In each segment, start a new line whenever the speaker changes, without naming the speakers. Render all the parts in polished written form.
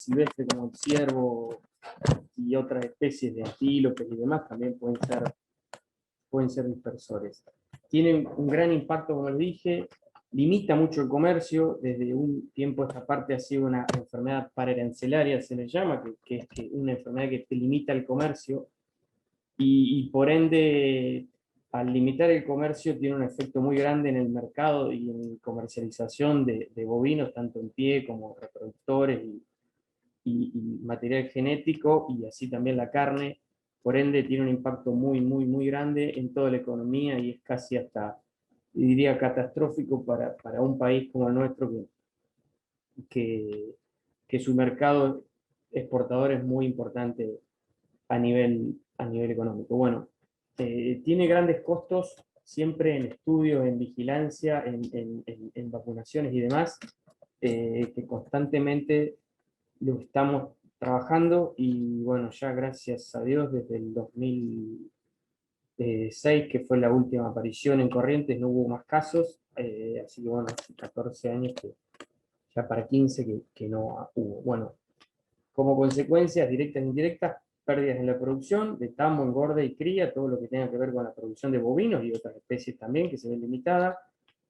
silvestres como el ciervo y otras especies de antílopes y demás también pueden ser dispersores. Tiene un gran impacto, como les dije, limita mucho el comercio. Desde un tiempo a esta parte ha sido una enfermedad paraarancelaria, se le llama, que es una enfermedad que te limita el comercio, y por ende, al limitar el comercio, tiene un efecto muy grande en el mercado y en la comercialización de bovinos, tanto en pie como reproductores y material genético, y así también la carne. Por ende, tiene un impacto muy grande en toda la economía y es casi hasta, diría, catastrófico para un país como el nuestro, que, que su mercado exportador es muy importante a nivel económico. Bueno, tiene grandes costos siempre en estudios, en vigilancia, en vacunaciones y demás, que constantemente lo estamos trabajando, y bueno, ya gracias a Dios desde el 2006, que fue la última aparición en Corrientes, no hubo más casos, así que bueno, hace 14 años que ya para 15 que no hubo. Bueno, como consecuencias directas e indirectas, pérdidas en la producción de tamo, engorde y cría, todo lo que tenga que ver con la producción de bovinos y otras especies también que se ven limitadas,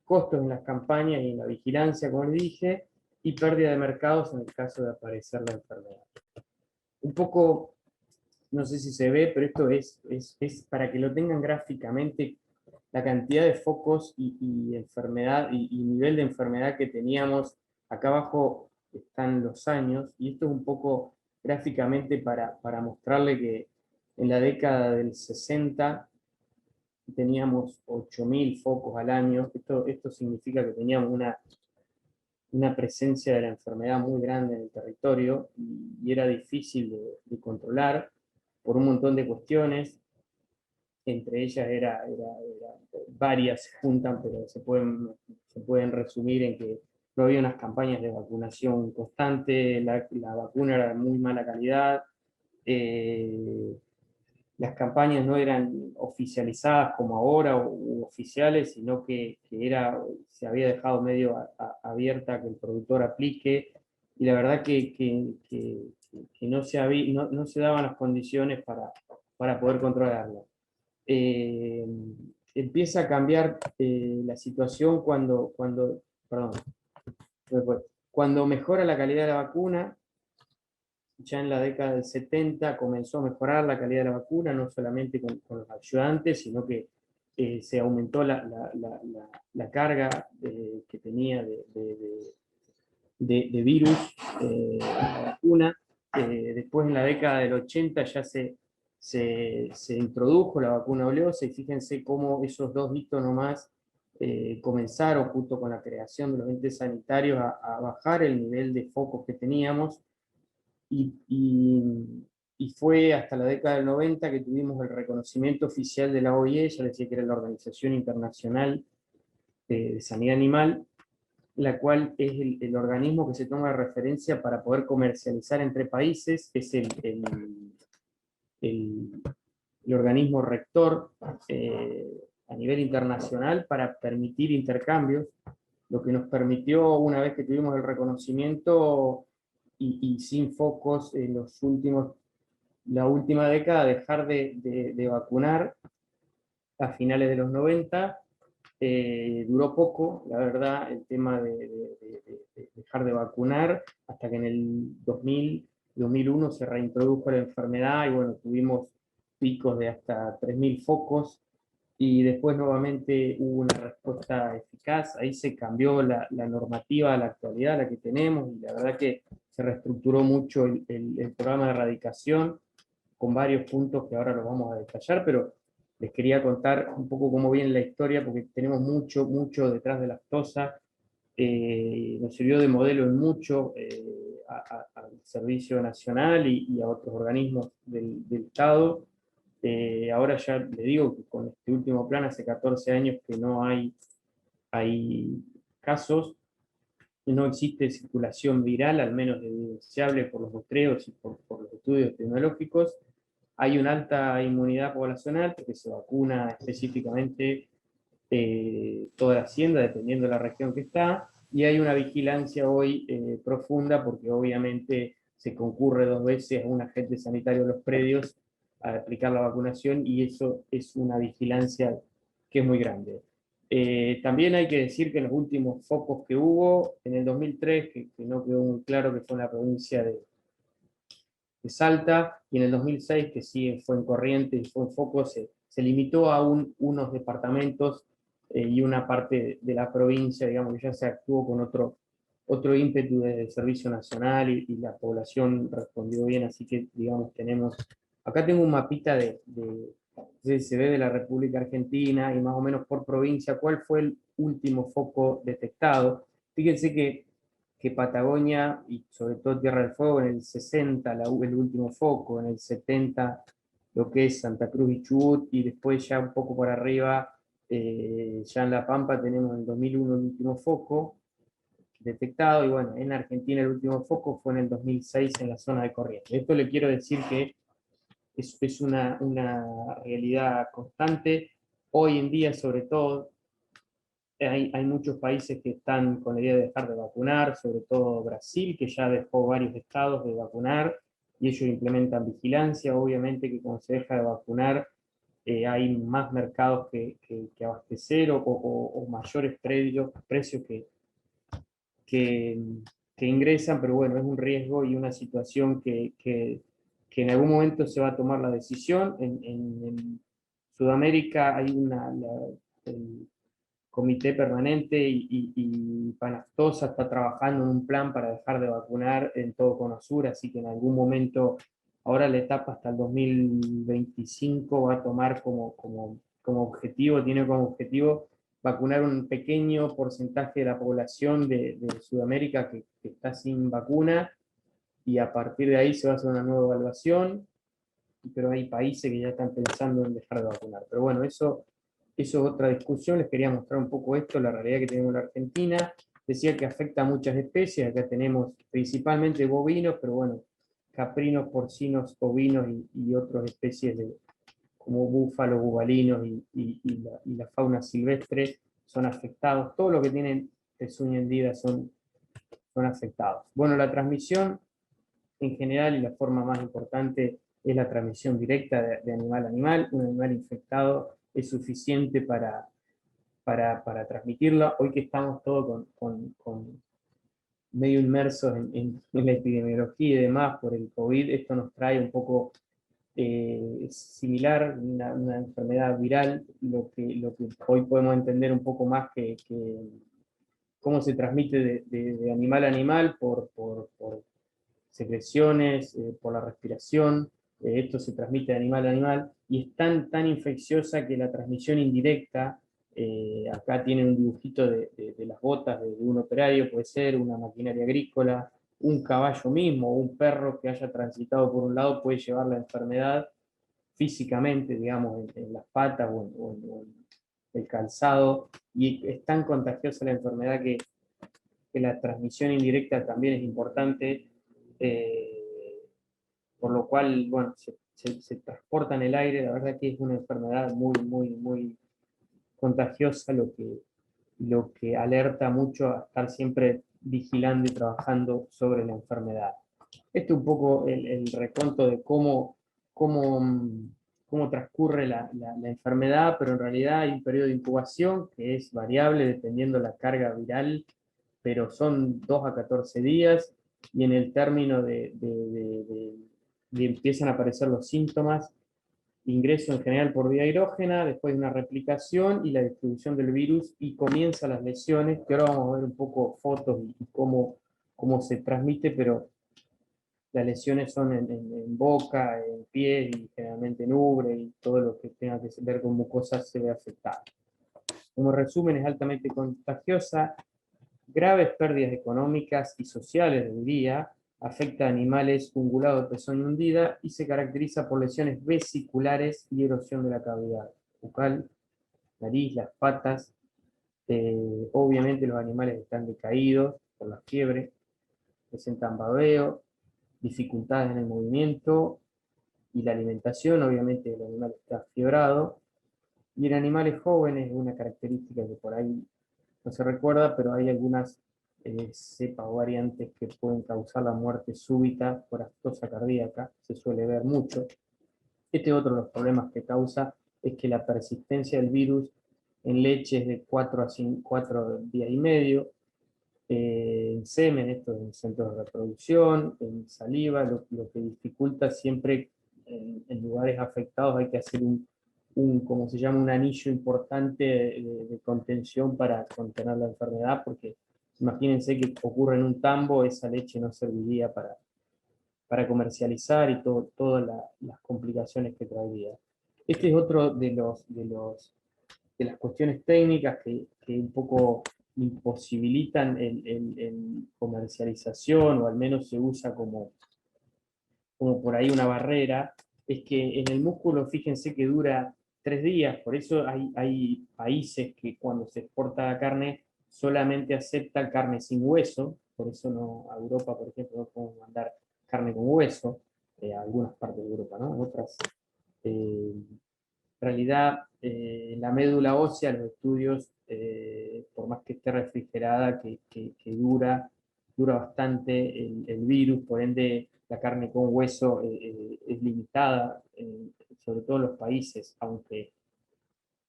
costos en las campañas y en la vigilancia, como les dije, y pérdida de mercados en el caso de aparecer la enfermedad. Un poco, no sé si se ve, pero esto es para que lo tengan gráficamente, la cantidad de focos y enfermedad y nivel de enfermedad que teníamos. Acá abajo están los años, y esto es un poco gráficamente para mostrarle que en la década del 60 teníamos 8.000 focos al año. Esto significa que teníamos una presencia de la enfermedad muy grande en el territorio, y era difícil de controlar por un montón de cuestiones. Entre ellas varias se juntan, pero se pueden resumir en que no había unas campañas de vacunación constante, la vacuna era de muy mala calidad, eh, las campañas no eran oficializadas como ahora o oficiales, sino se había dejado medio abierta a que el productor aplique, y la verdad que no se daban las condiciones para poder controlarla. eh, Empieza a cambiar la situación perdón, cuando mejora la calidad de la vacuna. Ya en la década del 70 comenzó a mejorar la calidad de la vacuna, no solamente con los ayudantes, sino que se aumentó la carga que tenía de virus la vacuna. Después, en la década del 80, ya se introdujo la vacuna oleosa, y fíjense cómo esos dos hitos nomás comenzaron, junto con la creación de los entes sanitarios, a bajar el nivel de focos que teníamos, y, y- y fue hasta la década del 90 que tuvimos el reconocimiento oficial de la OIE, ya decía que era la Organización Internacional de Sanidad Animal, la cual es el organismo que se toma de referencia para poder comercializar entre países. Es el- el organismo rector a nivel internacional para permitir intercambios, lo que nos permitió, una vez que tuvimos el reconocimiento y sin focos en la última década, dejar de vacunar a finales de los 90. Duró poco, la verdad, el tema de dejar de vacunar, hasta que en el 2001 se reintrodujo la enfermedad, y bueno, tuvimos picos de hasta 3.000 focos, y después nuevamente hubo una respuesta eficaz. Ahí se cambió la normativa a la actualidad, a la que tenemos, y la verdad que se reestructuró mucho el programa de erradicación, con varios puntos que ahora los vamos a detallar, pero les quería contar un poco cómo viene la historia, porque tenemos mucho detrás de Lactosa. Nos sirvió de modelo en mucho al Servicio Nacional y a otros organismos del Estado. Ahora ya le digo que con este último plan, hace 14 años que no hay casos, no existe circulación viral, al menos evidenciable por los muestreos y por los estudios tecnológicos. Hay una alta inmunidad poblacional, porque se vacuna específicamente toda la hacienda, dependiendo de la región que está, y hay una vigilancia hoy profunda, porque obviamente se concurre 2 veces a un agente sanitario en los predios a aplicar la vacunación, y eso es una vigilancia que es muy grande. También hay que decir que en los últimos focos que hubo, en el 2003, que no quedó muy claro, que fue en la provincia de Salta, y en el 2006, que sí fue en Corrientes y fue en foco, se limitó a unos departamentos y una parte de la provincia, digamos, que ya se actuó con otro ímpetu del Servicio Nacional, y la población respondió bien, así que, digamos, acá tengo un mapita se ve de la República Argentina, y más o menos por provincia, cuál fue el último foco detectado. Fíjense que Patagonia, y sobre todo Tierra del Fuego, en el 60, el último foco, en el 70 lo que es Santa Cruz y Chubut, y después ya un poco por arriba, ya en La Pampa tenemos en el 2001 el último foco detectado, y bueno, en Argentina el último foco fue en el 2006 en la zona de Corrientes. Esto le quiero decir que es una realidad constante. Hoy en día, sobre todo, hay muchos países que están con la idea de dejar de vacunar, sobre todo Brasil, que ya dejó varios estados de vacunar, y ellos implementan vigilancia. Obviamente que cuando se deja de vacunar, hay más mercados que abastecer, o mayores precios que, que ingresan, pero bueno, es un riesgo y una situación que en algún momento se va a tomar la decisión. En Sudamérica hay el comité permanente, y Panaftosa está trabajando en un plan para dejar de vacunar en todo Cono Sur, así que en algún momento, ahora la etapa hasta el 2025 va a tomar como objetivo, tiene como objetivo vacunar un pequeño porcentaje de la población de Sudamérica que está sin vacuna, y a partir de ahí se va a hacer una nueva evaluación, pero hay países que ya están pensando en dejar de vacunar. Pero bueno, eso es otra discusión. Les quería mostrar un poco esto, la realidad que tenemos en la Argentina. Decía que afecta a muchas especies. Acá tenemos principalmente bovinos, pero bueno, caprinos, porcinos, ovinos, y otras especies como búfalos, bubalinos, y la fauna silvestre son afectados. Todo lo que tienen pezuña hendida son afectados. Bueno, la transmisión en general, y la forma más importante, es la transmisión directa de animal a animal. Un animal infectado es suficiente para transmitirla. Hoy que estamos todos con medio inmersos en la epidemiología y demás por el COVID, esto nos trae un poco similar, una enfermedad viral, lo que hoy podemos entender un poco más que cómo se transmite de animal a animal por secreciones, por la respiración. Esto se transmite de animal a animal, y es tan infecciosa que la transmisión indirecta, acá tienen un dibujito de las botas de un operario, puede ser una maquinaria agrícola, un caballo mismo, o un perro que haya transitado por un lado puede llevar la enfermedad físicamente, digamos, en las patas o en el calzado, y es tan contagiosa la enfermedad que la transmisión indirecta también es importante, por lo cual, bueno, se transporta en el aire. La verdad que es una enfermedad muy contagiosa, lo que alerta mucho a estar siempre vigilando y trabajando sobre la enfermedad. Este es un poco el recuento de cómo, cómo transcurre la enfermedad, pero en realidad hay un periodo de incubación que es variable dependiendo de la carga viral, pero son 2 a 14 días, y en el término de empiezan a aparecer los síntomas, ingreso en general por vía aerógena, después de una replicación y la distribución del virus, y comienzan las lesiones, que ahora vamos a ver un poco fotos y cómo se transmite, pero las lesiones son en boca, en pies, y generalmente en ubre, y todo lo que tenga que ver con mucosas se ve afectado. Como resumen, es altamente contagiosa, graves pérdidas económicas y sociales del día, afecta a animales ungulados de pezuña hundida, y se caracteriza por lesiones vesiculares y erosión de la cavidad bucal, nariz, las patas. Obviamente los animales están decaídos por la fiebre, presentan babeo, dificultades en el movimiento y la alimentación. Obviamente el animal está fiebrado. Y en animales jóvenes, una característica que por ahí no se recuerda, pero hay algunas cepas o variantes que pueden causar la muerte súbita por aftosa cardíaca, se suele ver mucho. Este es otro de los problemas que causa, es que la persistencia del virus en leche es de 4 a 5, 4 días y medio, en semen, esto en centros de reproducción, en saliva, lo que dificulta siempre en lugares afectados hay que hacer como se llama, un anillo importante de contención para contener la enfermedad, porque imagínense que ocurre en un tambo, esa leche no serviría para comercializar y todas las complicaciones que traería. Este es otro de las cuestiones técnicas que un poco imposibilitan el comercialización, o al menos se usa como por ahí una barrera, es que en el músculo, fíjense que dura 3 días, por eso hay países que cuando se exporta la carne solamente aceptan carne sin hueso, por eso no, a Europa, por ejemplo, no podemos mandar carne con hueso, a algunas partes de Europa, ¿no? Otras, en realidad, la médula ósea, los estudios, por más que esté refrigerada, que dura bastante el virus, por ende la carne con hueso es limitada, sobre todo en los países, aunque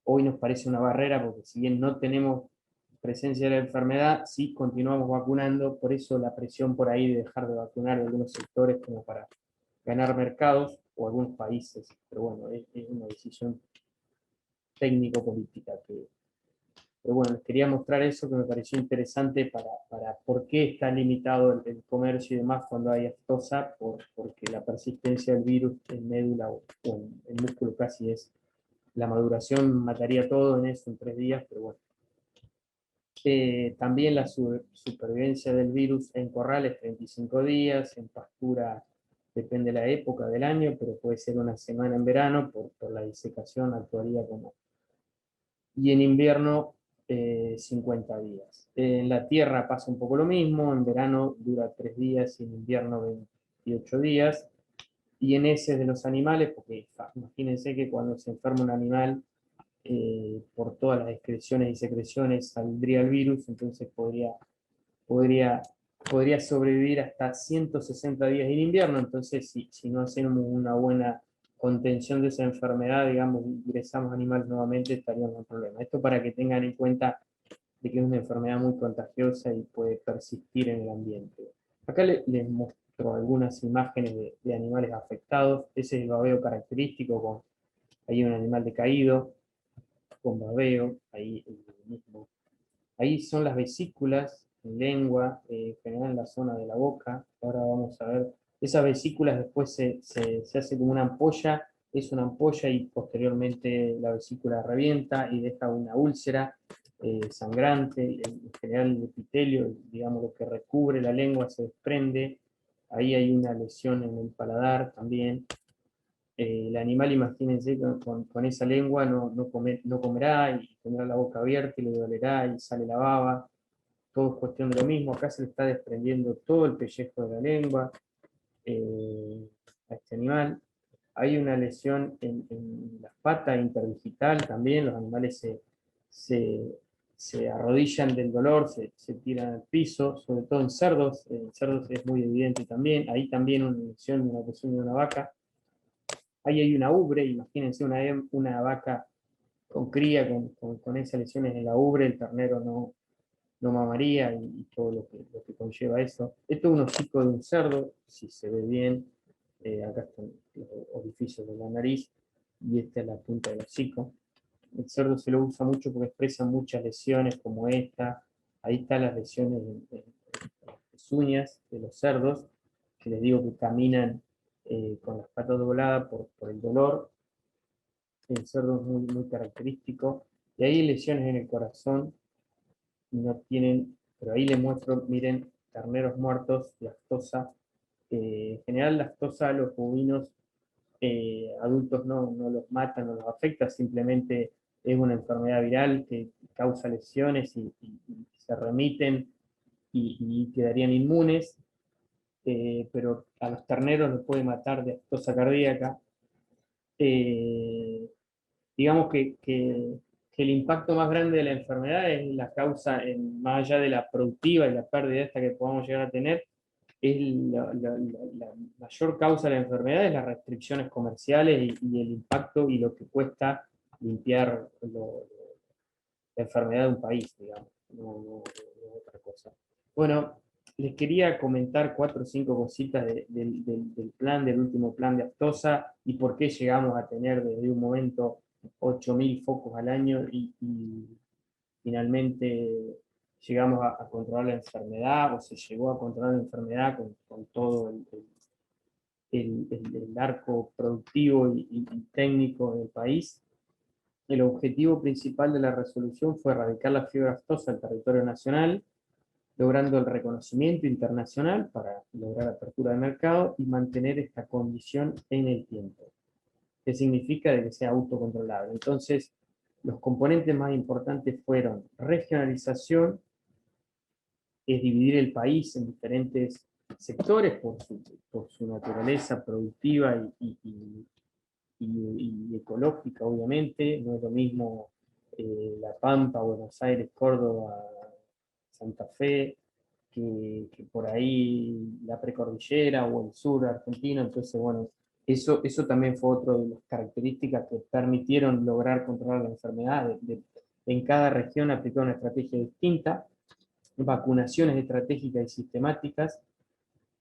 hoy nos parece una barrera, porque si bien no tenemos presencia de la enfermedad, sí continuamos vacunando, por eso la presión por ahí de dejar de vacunar en algunos sectores como para ganar mercados o algunos países, pero bueno, es una decisión técnico-política. Pero bueno, les quería mostrar eso que me pareció interesante para por qué está limitado el comercio y demás cuando hay aftosa, porque la persistencia del virus en médula o en el músculo casi es, la maduración mataría todo en eso en 3 días, pero bueno. También la supervivencia del virus en corrales 35 días, en pastura depende de la época del año, pero puede ser una semana en verano, por la disecación actuaría como, y en invierno 50 días. En la tierra pasa un poco lo mismo, en verano dura 3 días y en invierno 28 días. Y en heces de los animales, porque imagínense que cuando se enferma un animal, por todas las excreciones y secreciones saldría el virus, entonces podría, podría sobrevivir hasta 160 días en invierno, entonces si no hacemos una buena contención de esa enfermedad, digamos, ingresamos animales nuevamente, estaríamos en problema. Esto para que tengan en cuenta de que es una enfermedad muy contagiosa y puede persistir en el ambiente. Acá les muestro algunas imágenes de animales afectados. Ese es el babeo característico, con ahí un animal decaído, con babeo, ahí mismo. Ahí son las vesículas en lengua, en general en la zona de la boca. Ahora vamos a ver. Esas vesículas después se hace como una ampolla, es una ampolla y posteriormente la vesícula revienta y deja una úlcera sangrante. En general el epitelio, digamos lo que recubre la lengua, se desprende. Ahí hay una lesión en el paladar también. El animal, imagínense, con esa lengua no comerá y tendrá la boca abierta y le dolerá y sale la baba. Todo es cuestión de lo mismo. Acá se le está desprendiendo todo el pellejo de la lengua a este animal. Hay una lesión en la pata interdigital también. Los animales se, se arrodillan del dolor, se tiran al piso, sobre todo en cerdos. En cerdos es muy evidente también. Ahí también una lesión de una pezuña de una vaca. Ahí hay una ubre, imagínense una vaca con cría, con esas lesiones en la ubre, el ternero no mamaría y todo lo que conlleva eso. Esto es un hocico de un cerdo, si se ve bien, acá están los orificios de la nariz y esta es la punta del hocico. El cerdo se lo usa mucho porque expresa muchas lesiones como esta. Ahí están las lesiones en las uñas de los cerdos, que les digo que caminan con las patas dobladas por el dolor. El cerdo es muy característico. Y ahí lesiones en el corazón, no tienen, pero ahí les muestro, miren, terneros muertos, lactosa. En general, lactosa a los bovinos adultos no los mata, no los afecta, simplemente es una enfermedad viral que causa lesiones y se remiten y quedarían inmunes, pero a los terneros los puede matar de aftosa cardíaca. Digamos que que el impacto más grande de la enfermedad es la causa, más allá de la productiva y la pérdida esta que podamos llegar a tener, es la mayor causa de la enfermedad es las restricciones comerciales y el impacto y lo que cuesta limpiar la enfermedad de un país, digamos, no otra cosa. Bueno, les quería comentar 4 o 5 cositas del plan, del último plan de Aftosa y por qué llegamos a tener desde un momento 8.000 focos al año y finalmente llegamos a controlar la enfermedad o se llegó a controlar la enfermedad con todo el arco productivo y técnico del país. El objetivo principal de la resolución fue erradicar la fiebre aftosa en territorio nacional, logrando el reconocimiento internacional para lograr apertura de mercado y mantener esta condición en el tiempo, que significa de que sea autocontrolable. Entonces, los componentes más importantes fueron regionalización, es dividir el país en diferentes sectores por su naturaleza productiva y ecológica, obviamente. No es lo mismo La Pampa, Buenos Aires, Córdoba, Santa Fe, que por ahí la precordillera o el sur argentino. Entonces, bueno, eso también fue otra de las características que permitieron lograr controlar la enfermedad. En cada región aplicar una estrategia distinta, vacunaciones estratégicas y sistemáticas.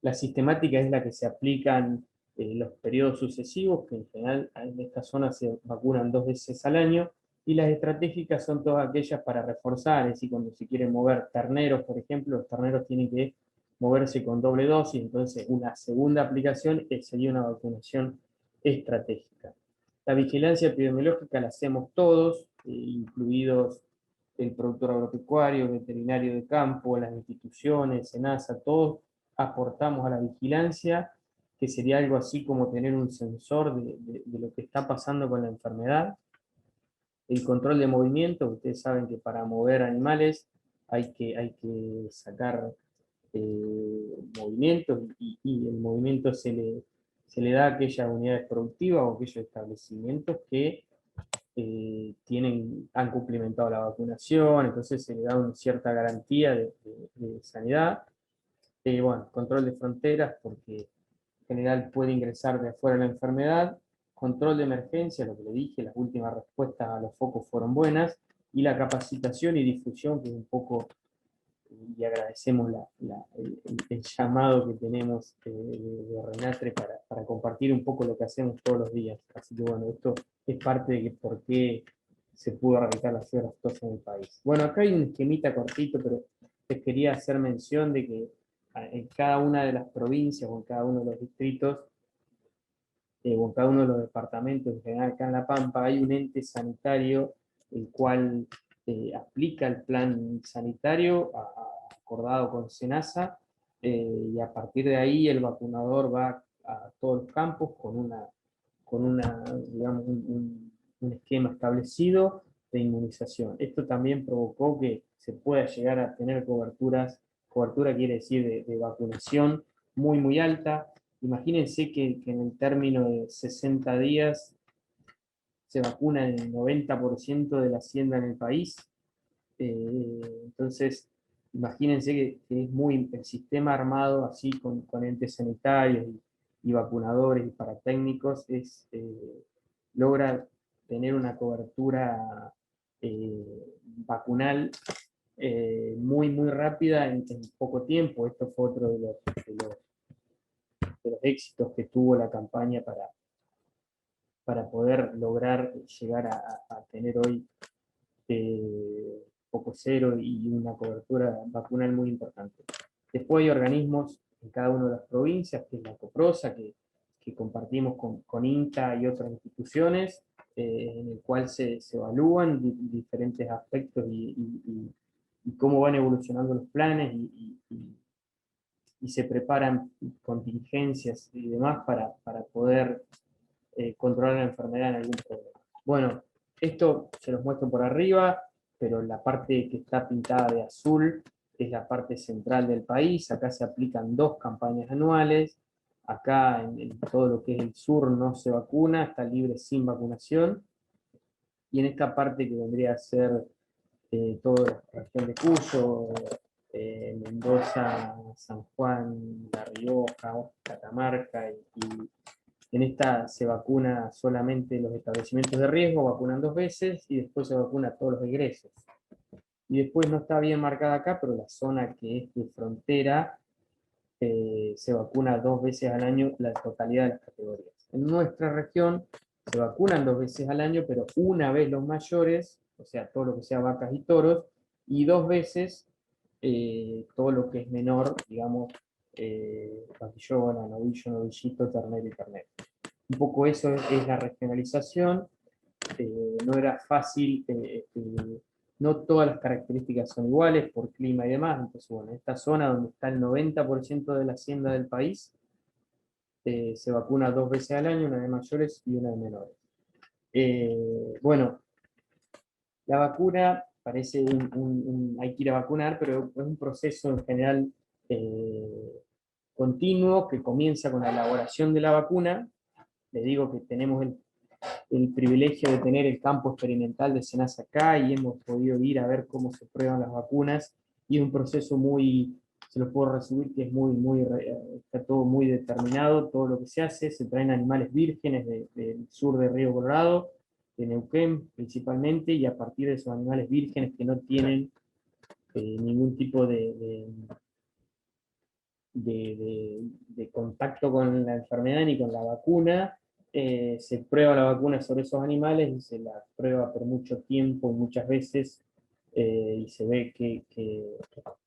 La sistemática es la que se aplican los periodos sucesivos, que en general en esta zona se vacunan 2 veces al año, y las estratégicas son todas aquellas para reforzar, es decir, cuando se quieren mover terneros, por ejemplo, los terneros tienen que moverse con doble dosis, entonces una segunda aplicación sería una vacunación estratégica. La vigilancia epidemiológica la hacemos todos, incluidos el productor agropecuario, el veterinario de campo, las instituciones, SENASA, todos aportamos a la vigilancia, que sería algo así como tener un sensor de lo que está pasando con la enfermedad. El control de movimiento, ustedes saben que para mover animales hay que sacar movimientos y el movimiento se le da a aquellas unidades productivas o a aquellos establecimientos que han cumplimentado la vacunación, entonces se le da una cierta garantía de sanidad. Bueno, control de fronteras, porque en general puede ingresar de afuera la enfermedad. Control de emergencia, lo que le dije, las últimas respuestas a los focos fueron buenas. Y la capacitación y difusión, que es un poco, y agradecemos el llamado que tenemos de Renatre para compartir un poco lo que hacemos todos los días. Así que bueno, esto es parte de por qué se pudo erradicar la fiebre aftosa en el país. Bueno, acá hay un esquemita cortito, pero les quería hacer mención de que en cada una de las provincias o en cada uno de los distritos o en cada uno de los departamentos, en general acá en La Pampa, hay un ente sanitario el cual aplica el plan sanitario acordado con SENASA, y a partir de ahí el vacunador va a todos los campos con una digamos, un esquema establecido de inmunización. Esto también provocó que se pueda llegar a tener cobertura quiere decir de vacunación muy, muy alta. Imagínense que en el término de 60 días se vacuna el 90% de la hacienda en el país. Entonces, imagínense que es muy el sistema armado así con entes sanitarios y vacunadores y paratécnicos, logra tener una cobertura vacunal muy, muy rápida en poco tiempo. Esto fue otro de los éxitos que tuvo la campaña para poder lograr llegar a tener hoy poco cero y una cobertura vacunal muy importante. Después hay organismos en cada una de las provincias, que es la COPROSA, que compartimos con INTA y otras instituciones, en el cual se evalúan diferentes aspectos y cómo van evolucionando los planes y se preparan contingencias y demás para poder controlar la enfermedad en algún problema. Bueno, esto se los muestro por arriba, pero la parte que está pintada de azul es la parte central del país. Acá se aplican 2 campañas anuales. Acá en todo lo que es el sur no se vacuna, está libre sin vacunación. y en esta parte que vendría a ser toda la región de Cuyo, Mendoza, San Juan, La Rioja, Catamarca, y en esta se vacuna solamente los establecimientos de riesgo, vacunan 2 veces, y después se vacuna a todos los egresos. Y después no está bien marcada acá, pero la zona que es de frontera se vacuna 2 veces al año la totalidad de las categorías. En nuestra región se vacunan 2 veces al año, pero una vez los mayores, o sea, todo lo que sea vacas y toros, y 2 veces todo lo que es menor, digamos, pastillona, novillo, novillito, ternero y ternero. Un poco eso es la regionalización. No era fácil, no todas las características son iguales por clima y demás, entonces bueno, esta zona donde está el 90% de la hacienda del país, se vacuna 2 veces al año, una de mayores y una de menores. Bueno, la vacuna parece hay que ir a vacunar, pero es un proceso en general continuo que comienza con la elaboración de la vacuna. Le digo que tenemos el privilegio de tener el campo experimental de SENASA acá y hemos podido ir a ver cómo se prueban las vacunas, y es un proceso muy, se lo puedo resumir, que es está todo muy determinado, todo lo que se hace, se traen animales vírgenes del sur de Río Colorado, de Neuquén principalmente, y a partir de esos animales vírgenes que no tienen ningún tipo de contacto con la enfermedad ni con la vacuna, se prueba la vacuna sobre esos animales y se la prueba por mucho tiempo y muchas veces, y se ve que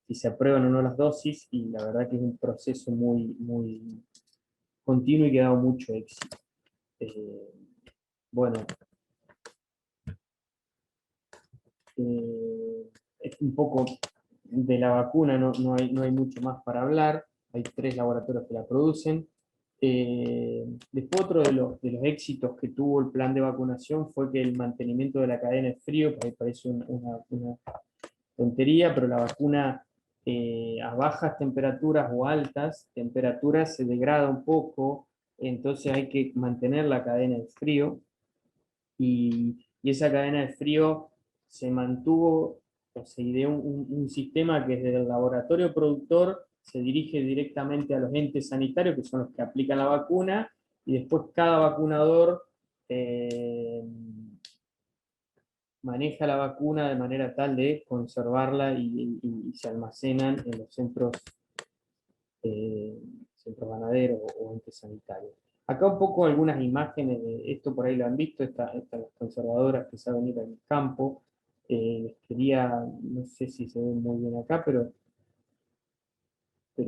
si se aprueban o no las dosis, y la verdad que es un proceso muy continuo y que ha dado mucho éxito. Bueno, es un poco de la vacuna, no hay mucho más para hablar, hay 3 laboratorios que la producen. Después otro de los éxitos que tuvo el plan de vacunación fue que el mantenimiento de la cadena de frío, que parece una tontería, pero la vacuna a bajas temperaturas o altas temperaturas se degrada un poco, entonces hay que mantener la cadena de frío, y esa cadena de frío se mantuvo, o se ideó un sistema que desde el laboratorio productor se dirige directamente a los entes sanitarios, que son los que aplican la vacuna, y después cada vacunador eh, maneja la vacuna de manera tal de conservarla, y se almacenan en los eh, centros ganaderos o entes sanitarios. Acá un poco algunas imágenes de esto, por ahí lo han visto, estas las conservadoras que saben ir al campo. Les quería, no sé si se ve muy bien acá, pero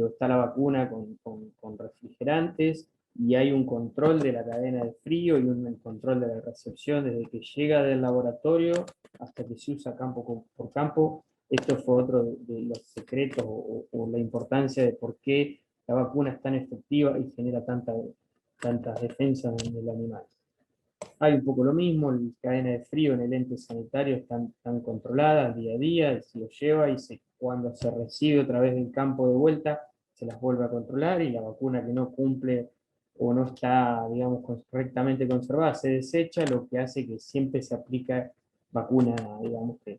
está la vacuna con refrigerantes, y hay un control de la cadena de frío y un control de la recepción desde que llega del laboratorio hasta que se usa campo por campo. Esto fue otro de los secretos o la importancia de por qué la vacuna es tan efectiva y genera tantas defensas en el animal. Hay un poco lo mismo, la cadena de frío en el ente sanitario están controladas día a día, se lo lleva y cuando se recibe otra vez del campo de vuelta, se las vuelve a controlar, y la vacuna que no cumple o no está, digamos, correctamente conservada se desecha, lo que hace que siempre se aplica vacuna, digamos, que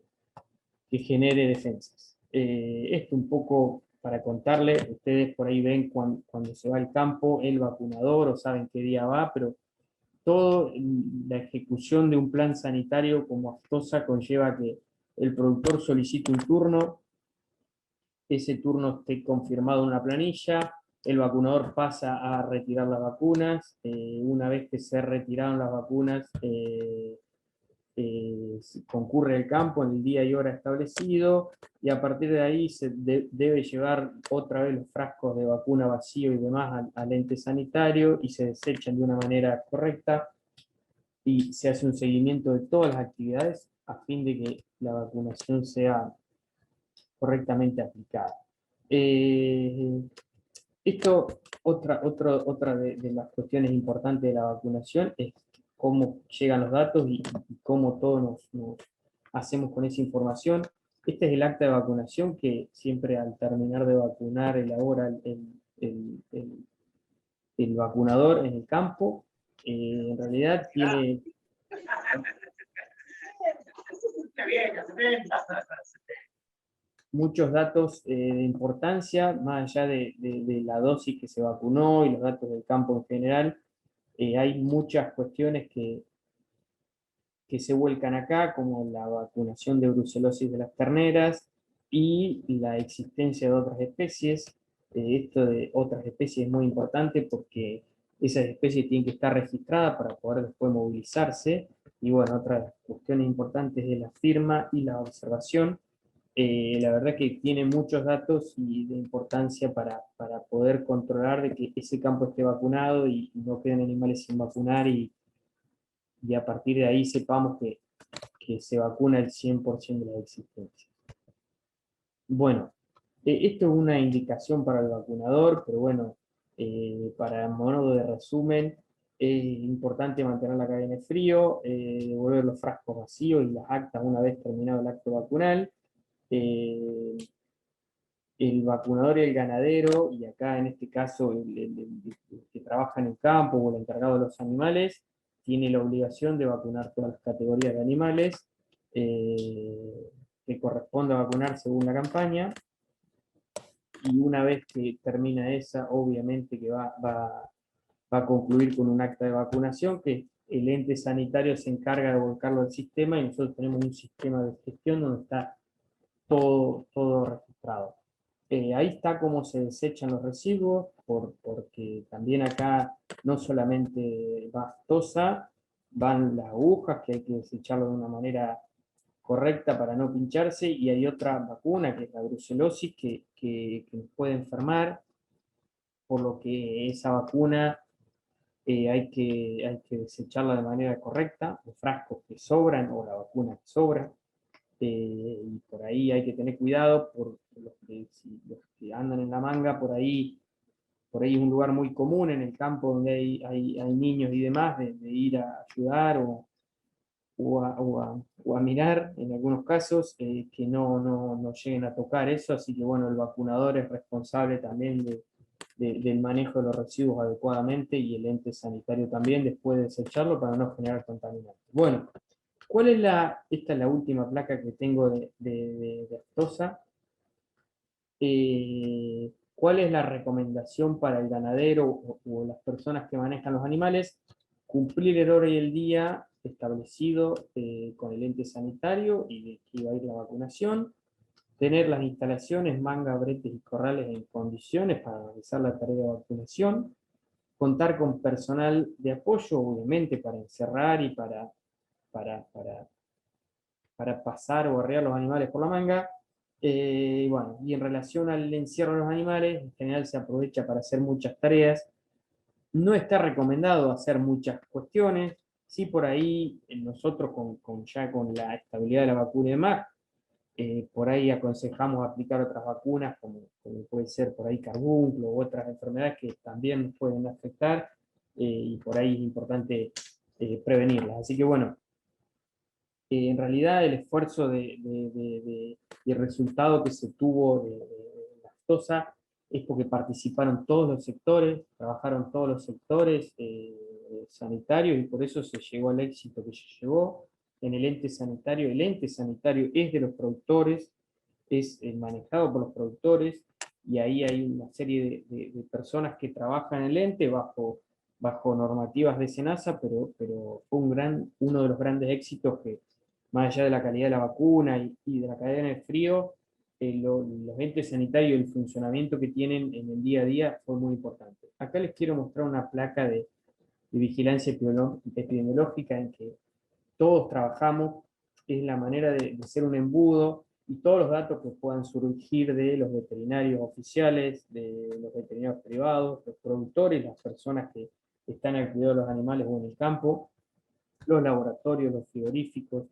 genere defensas. Esto un poco para contarle, ustedes por ahí ven cuando se va al campo el vacunador, o saben qué día va, pero toda la ejecución de un plan sanitario como Aftosa conlleva que el productor solicite un turno, ese turno esté confirmado en una planilla, el vacunador pasa a retirar las vacunas, una vez que se retiraron las vacunas, concurre al campo en el día y hora establecido, y a partir de ahí se debe llevar otra vez los frascos de vacuna vacío y demás al ente sanitario, y se desechan de una manera correcta, y se hace un seguimiento de todas las actividades a fin de que la vacunación sea correctamente aplicada. Esto, otra de las cuestiones importantes de la vacunación es cómo llegan los datos y cómo todos nos hacemos con esa información. Este es el acta de vacunación que siempre al terminar de vacunar elabora el vacunador en el campo. En realidad tiene Muchos datos de importancia, más allá de la dosis que se vacunó y los datos del campo en general, hay muchas cuestiones que se vuelcan acá, como la vacunación de brucelosis de las terneras y la existencia de otras especies. Esto de otras especies es muy importante porque esas especies tienen que estar registradas para poder después movilizarse. Y bueno, otras cuestiones importantes de la firma y la observación. La verdad que tiene muchos datos y de importancia para poder controlar de que ese campo esté vacunado y no queden animales sin vacunar y a partir de ahí sepamos que se vacuna el 100% de la existencia. Bueno, esto es una indicación para el vacunador, pero bueno, para modo de resumen, es importante mantener la cadena de frío, devolver los frascos vacíos y las actas una vez terminado el acto vacunal. Eh, el vacunador y el ganadero, y acá en este caso el que trabaja en el campo o el encargado de los animales, tiene la obligación de vacunar todas las categorías de animales que corresponde vacunar según la campaña, y una vez que termina esa, obviamente que va a concluir con un acta de vacunación que el ente sanitario se encarga de volcarlo al sistema y nosotros tenemos un sistema de gestión donde está todo registrado. Ahí está cómo se desechan los residuos, porque también acá no solamente va aftosa, van las agujas, que hay que desecharlo de una manera correcta para no pincharse, y hay otra vacuna, que es la brucelosis, que nos puede enfermar, por lo que esa vacuna hay que desecharla de manera correcta, los frascos que sobran o la vacuna que sobra. Y por ahí hay que tener cuidado por los que andan en la manga, por ahí es un lugar muy común en el campo donde hay niños y demás, de ir a ayudar o a mirar en algunos casos, que no lleguen a tocar eso, así que bueno, el vacunador es responsable también del manejo de los residuos adecuadamente y el ente sanitario también después de desecharlo para no generar contaminantes. Bueno, ¿cuál es esta es la última placa que tengo de aftosa? ¿Cuál es la recomendación para el ganadero o las personas que manejan los animales? Cumplir el hora y el día establecido con el ente sanitario y de que iba a ir la vacunación, tener las instalaciones, manga, bretes y corrales en condiciones para realizar la tarea de vacunación, contar con personal de apoyo, obviamente, para encerrar y para, para, para pasar o arrear los animales por la manga. Bueno, y en relación al encierro de los animales, en general se aprovecha para hacer muchas tareas. No está recomendado hacer muchas cuestiones. Sí, por ahí nosotros ya con la estabilidad de la vacuna y demás, por ahí aconsejamos aplicar otras vacunas, como puede ser por ahí carbúnculo u otras enfermedades que también nos pueden afectar, y por ahí es importante prevenirlas. Así que bueno, en realidad el esfuerzo y el resultado que se tuvo de Lactosa es porque participaron todos los sectores, trabajaron todos los sectores sanitarios, y por eso se llegó al éxito que se llegó en el ente sanitario. El ente sanitario es de los productores, es manejado por los productores, y ahí hay una serie de personas que trabajan en el ente bajo normativas de SENASA, pero fue uno de los grandes éxitos que, más allá de la calidad de la vacuna y de la cadena de frío, los entes sanitarios y el funcionamiento que tienen en el día a día fue muy importante. Acá les quiero mostrar una placa de vigilancia epidemiológica en que todos trabajamos, es la manera de ser un embudo, y todos los datos que puedan surgir de los veterinarios oficiales, de los veterinarios privados, los productores, las personas que están al cuidado de los animales o en el campo, los laboratorios, los frigoríficos,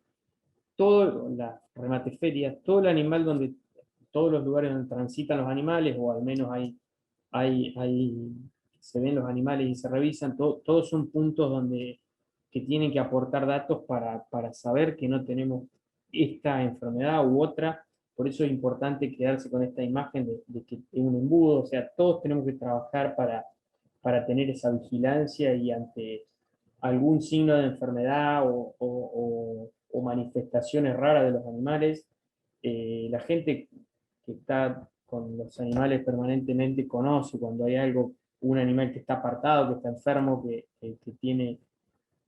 todas las remateferias, todo el animal donde, todos los lugares donde transitan los animales, o al menos se ven los animales y se revisan, todos son puntos que tienen que aportar datos para saber que no tenemos esta enfermedad u otra. Por eso es importante quedarse con esta imagen de que es un embudo, o sea, todos tenemos que trabajar para tener esa vigilancia y algún signo de enfermedad o manifestaciones raras de los animales, la gente que está con los animales permanentemente conoce cuando hay algo, un animal que está apartado, que está enfermo, que tiene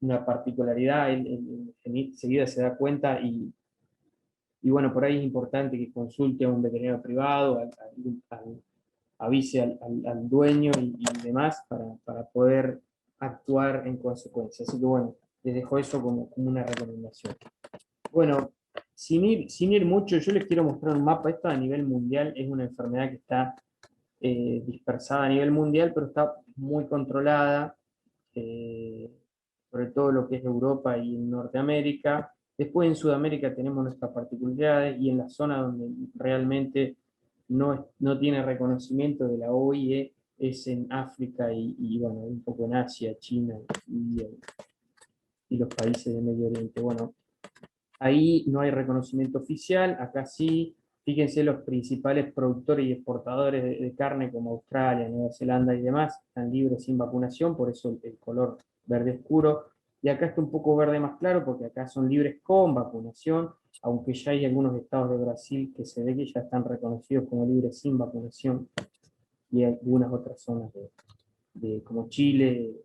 una particularidad, él enseguida se da cuenta y bueno, por ahí es importante que consulte a un veterinario privado, avise al dueño y demás para poder actuar en consecuencia. Así que bueno, les dejo eso como una recomendación. Bueno, sin ir mucho, yo les quiero mostrar un mapa. Esto a nivel mundial es una enfermedad que está dispersada a nivel mundial, pero está muy controlada, eh, sobre todo lo que es Europa y Norteamérica. Después en Sudamérica tenemos nuestras particularidades y en la zona donde realmente no tiene reconocimiento de la OIE es en África y bueno, un poco en Asia, China y los países de Medio Oriente. Bueno, ahí no hay reconocimiento oficial, acá sí. Fíjense, los principales productores y exportadores de carne como Australia, Nueva Zelanda y demás están libres sin vacunación, por eso el color verde oscuro. Y acá está un poco verde más claro porque acá son libres con vacunación, aunque ya hay algunos estados de Brasil que se ve que ya están reconocidos como libres sin vacunación y hay algunas otras zonas como Chile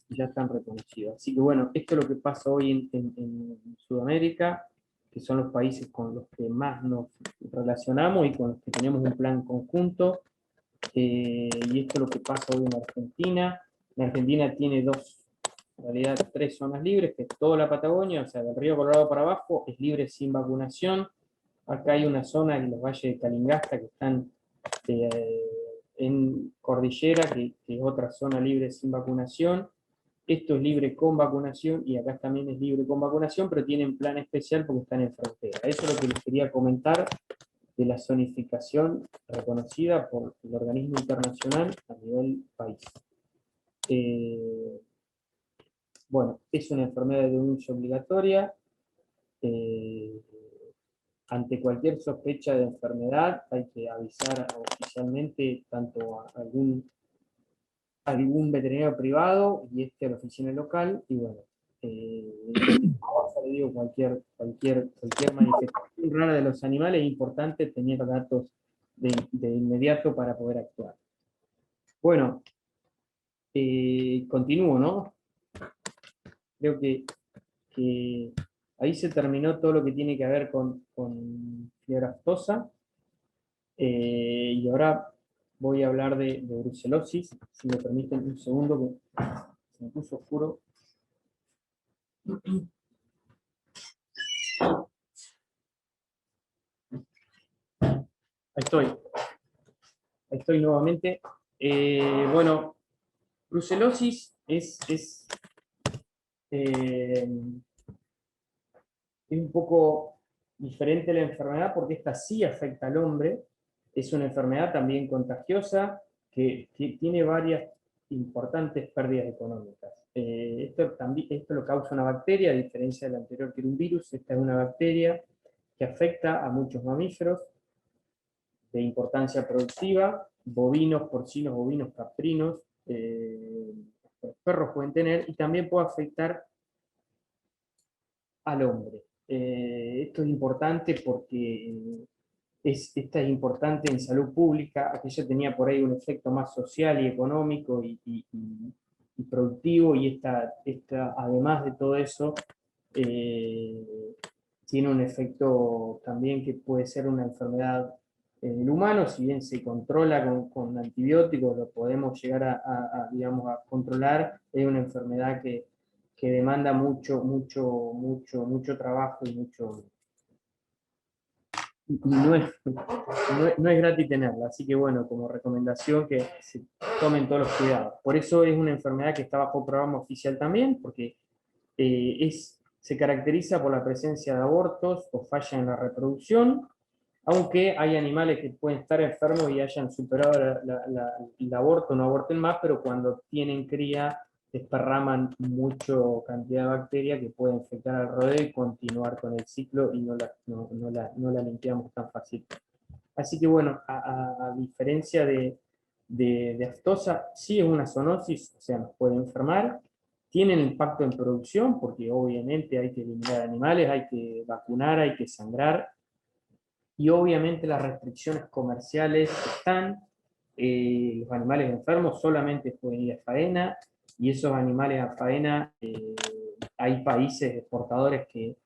ya están reconocidos. Así que bueno, esto es lo que pasa hoy en Sudamérica, que son los países con los que más nos relacionamos y con los que tenemos un plan conjunto. Y esto es lo que pasa hoy en Argentina. En Argentina tiene en realidad tres zonas libres, que es toda la Patagonia, o sea, del río Colorado para abajo, es libre sin vacunación. Acá hay una zona en los valles de Calingasta que están eh, en cordillera, que es otra zona libre sin vacunación. Esto es libre con vacunación y acá también es libre con vacunación, pero tienen plan especial porque están en frontera. Eso es lo que les quería comentar de la zonificación reconocida por el organismo internacional a nivel país. Bueno, es una enfermedad de denuncia obligatoria. Eh, Ante cualquier sospecha de enfermedad hay que avisar oficialmente tanto a algún veterinario privado y a la oficina local, y bueno, le digo, cualquier manifestación rara de los animales es importante tener datos de inmediato para poder actuar. Bueno, continúo, ¿no? Creo que ahí se terminó todo lo que tiene que ver con fiebre aftosa, y ahora voy a hablar de brucelosis, si me permiten un segundo, que se me puso oscuro. Ahí estoy nuevamente. Bueno, brucelosis eh, es un poco diferente la enfermedad porque esta sí afecta al hombre. Es una enfermedad también contagiosa que tiene varias importantes pérdidas económicas. Esto lo causa una bacteria, a diferencia del anterior que era un virus. Esta es una bacteria que afecta a muchos mamíferos de importancia productiva, bovinos, porcinos, bovinos, caprinos, los perros pueden tener, y también puede afectar al hombre. Esto es importante porque esta es importante en salud pública. Aquella tenía por ahí un efecto más social y económico y productivo, y esta, además de todo eso, tiene un efecto también que puede ser una enfermedad en el humano. Si bien se controla con antibióticos, lo podemos llegar digamos, a controlar. Es una enfermedad que demanda mucho trabajo y no es gratis tenerla. Así que bueno, como recomendación que se tomen todos los cuidados. Por eso es una enfermedad que está bajo programa oficial también, porque se caracteriza por la presencia de abortos o falla en la reproducción, aunque hay animales que pueden estar enfermos y hayan superado el aborto, no aborten más, pero cuando tienen cría desparraman mucha cantidad de bacterias que pueden infectar al rodeo y continuar con el ciclo, y no la limpiamos tan fácil. Así que bueno, a diferencia de aftosa, sí es una zoonosis, o sea, nos puede enfermar. tienen impacto en producción, porque obviamente hay que eliminar animales, hay que vacunar, hay que sangrar, y obviamente las restricciones comerciales están, los animales enfermos solamente pueden ir a faena, y esos animales a faena, hay países exportadores que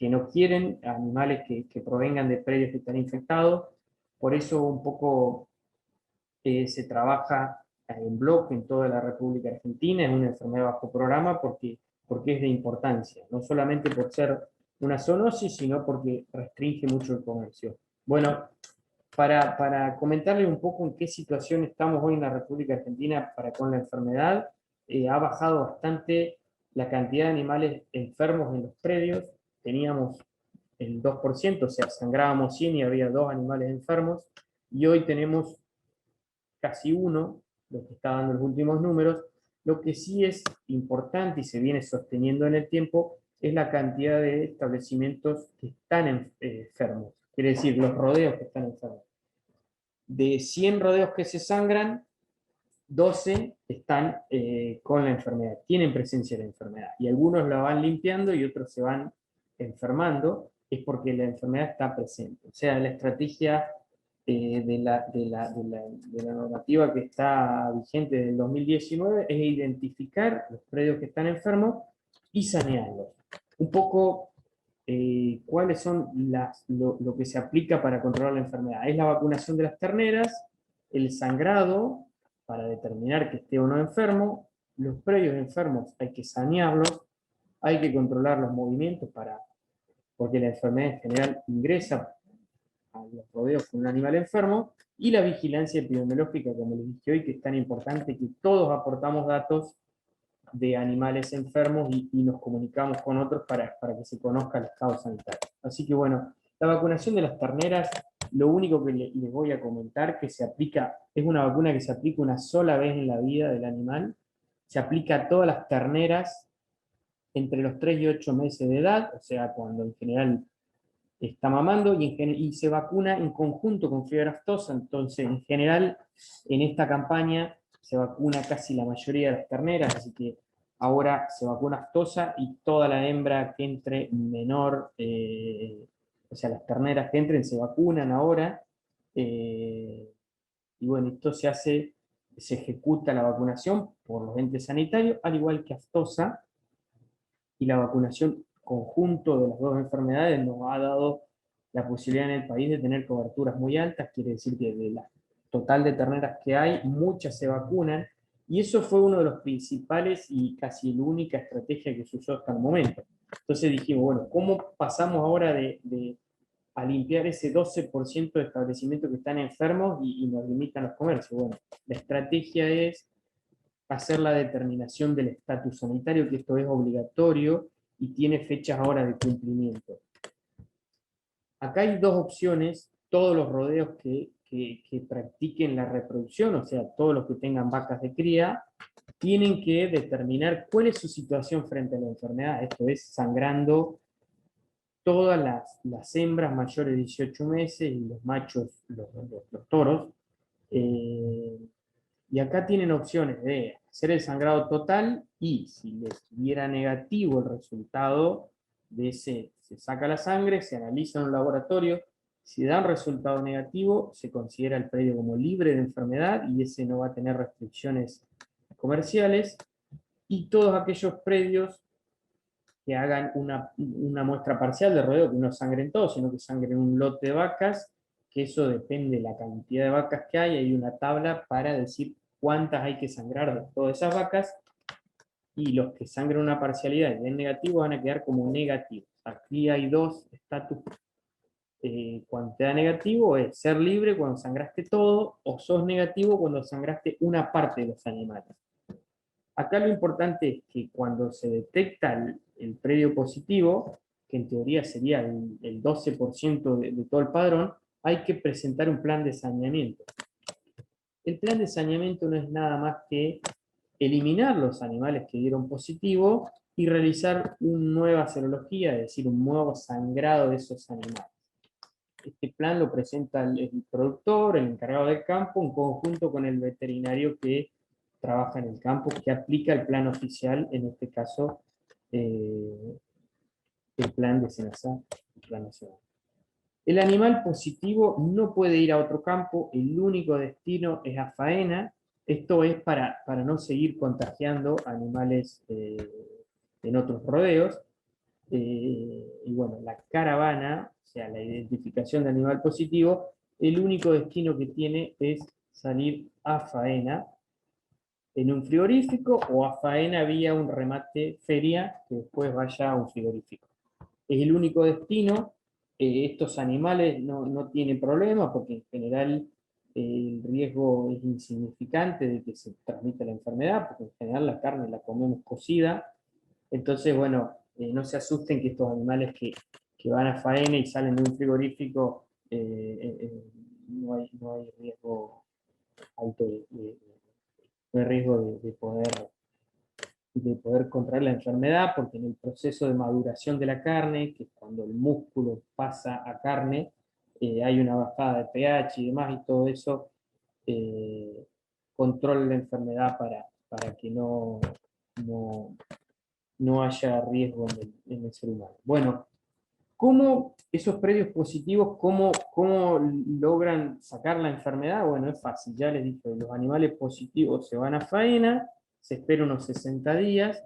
no quieren animales que provengan de predios que están infectados, por eso un poco se trabaja en bloque en toda la República Argentina, es una enfermedad bajo programa porque es de importancia, no solamente por ser una zoonosis, sino porque restringe mucho el comercio. Bueno, para comentarles un poco en qué situación estamos hoy en la República Argentina para con la enfermedad, ha bajado bastante la cantidad de animales enfermos en los predios, teníamos el 2%, o sea, sangrábamos 100 y había 2 animales enfermos, y hoy tenemos casi uno, lo que está dando los últimos números. Lo que sí es importante y se viene sosteniendo en el tiempo es la cantidad de establecimientos que están enfermos, quiere decir, los rodeos que están enfermos. De 100 rodeos que se sangran, 12 están con la enfermedad, tienen presencia de la enfermedad, y algunos la van limpiando y otros se van enfermando, es porque la enfermedad está presente. O sea, la estrategia de la normativa que está vigente desde el 2019 es identificar los predios que están enfermos y sanearlos. Un poco, ¿cuáles son lo que se aplica para controlar la enfermedad? Es la vacunación de las terneras, el sangrado, para determinar que esté o no enfermo, los predios enfermos hay que sanearlos, hay que controlar los movimientos porque la enfermedad en general ingresa a los rodeos con un animal enfermo, y la vigilancia epidemiológica, como les dije hoy, que es tan importante que todos aportamos datos de animales enfermos y nos comunicamos con otros para que se conozca el estado sanitario. Así que bueno, la vacunación de las terneras, lo único que les voy a comentar que se aplica, es una vacuna que se aplica una sola vez en la vida del animal, se aplica a todas las terneras entre los 3 y 8 meses de edad, o sea, cuando en general está mamando, y se vacuna en conjunto con fiebre aftosa. Entonces, en general, en esta campaña se vacuna casi la mayoría de las terneras, así que ahora se vacuna aftosa y toda la hembra que entre menor, o sea, las terneras que entren se vacunan ahora, y bueno, esto se ejecuta la vacunación por los entes sanitarios, al igual que aftosa, y la vacunación conjunto de las dos enfermedades nos ha dado la posibilidad en el país de tener coberturas muy altas, quiere decir que de la total de terneras que hay, muchas se vacunan, y eso fue uno de los principales y casi la única estrategia que se usó hasta el momento. Entonces dijimos, bueno, ¿cómo pasamos ahora a limpiar ese 12% de establecimientos que están enfermos y nos limitan los comercios? Bueno, la estrategia es hacer la determinación del estatus sanitario, que esto es obligatorio y tiene fechas ahora de cumplimiento. Acá hay dos opciones: todos los rodeos que practiquen la reproducción, o sea, todos los que tengan vacas de cría, tienen que determinar cuál es su situación frente a la enfermedad, esto es, sangrando todas las hembras mayores de 18 meses y los machos, los toros. eh, y acá tienen opciones de hacer el sangrado total, y si les diera negativo el resultado de ese, se saca la sangre, se analiza en un laboratorio, si da un resultado negativo, se considera el predio como libre de enfermedad y ese no va a tener restricciones comerciales, y todos aquellos predios que hagan una muestra parcial de rodeo, que no sangren todos, sino que sangren un lote de vacas, que eso depende de la cantidad de vacas que hay una tabla para decir cuántas hay que sangrar de todas esas vacas, y los que sangren una parcialidad y den negativo van a quedar como negativos. Aquí hay dos estatus. Cuando te da negativo es ser libre cuando sangraste todo, o sos negativo cuando sangraste una parte de los animales. Acá lo importante es que cuando se detecta el predio positivo, que en teoría sería el 12% de todo el padrón, hay que presentar un plan de saneamiento. El plan de saneamiento no es nada más que eliminar los animales que dieron positivo y realizar una nueva serología, es decir, un nuevo sangrado de esos animales. Este plan lo presenta el productor, el encargado del campo, en conjunto con el veterinario que trabaja en el campo, que aplica el plan oficial, en este caso, el plan de SENASA, el plan nacional. El animal positivo no puede ir a otro campo, el único destino es a faena. Esto es para no seguir contagiando animales en otros rodeos. Y bueno, la caravana, o sea, la identificación de animal positivo, el único destino que tiene es salir a faena en un frigorífico o a faena vía un remate feria que después vaya a un frigorífico. Es el único destino. Estos animales no tienen problema porque en general el riesgo es insignificante de que se transmita la enfermedad, porque en general la carne la comemos cocida. Entonces, bueno, no se asusten que estos animales que van a faena y salen de un frigorífico, no hay riesgo alto no hay riesgo de poder contraer la enfermedad, porque en el proceso de maduración de la carne, que es cuando el músculo pasa a carne, hay una bajada de pH y demás, y todo eso controla la enfermedad para que no haya riesgo en el ser humano. Bueno, ¿cómo esos predios positivos, cómo logran sacar la enfermedad? Bueno, es fácil, ya les dije, los animales positivos se van a faena, se espera unos 60 días,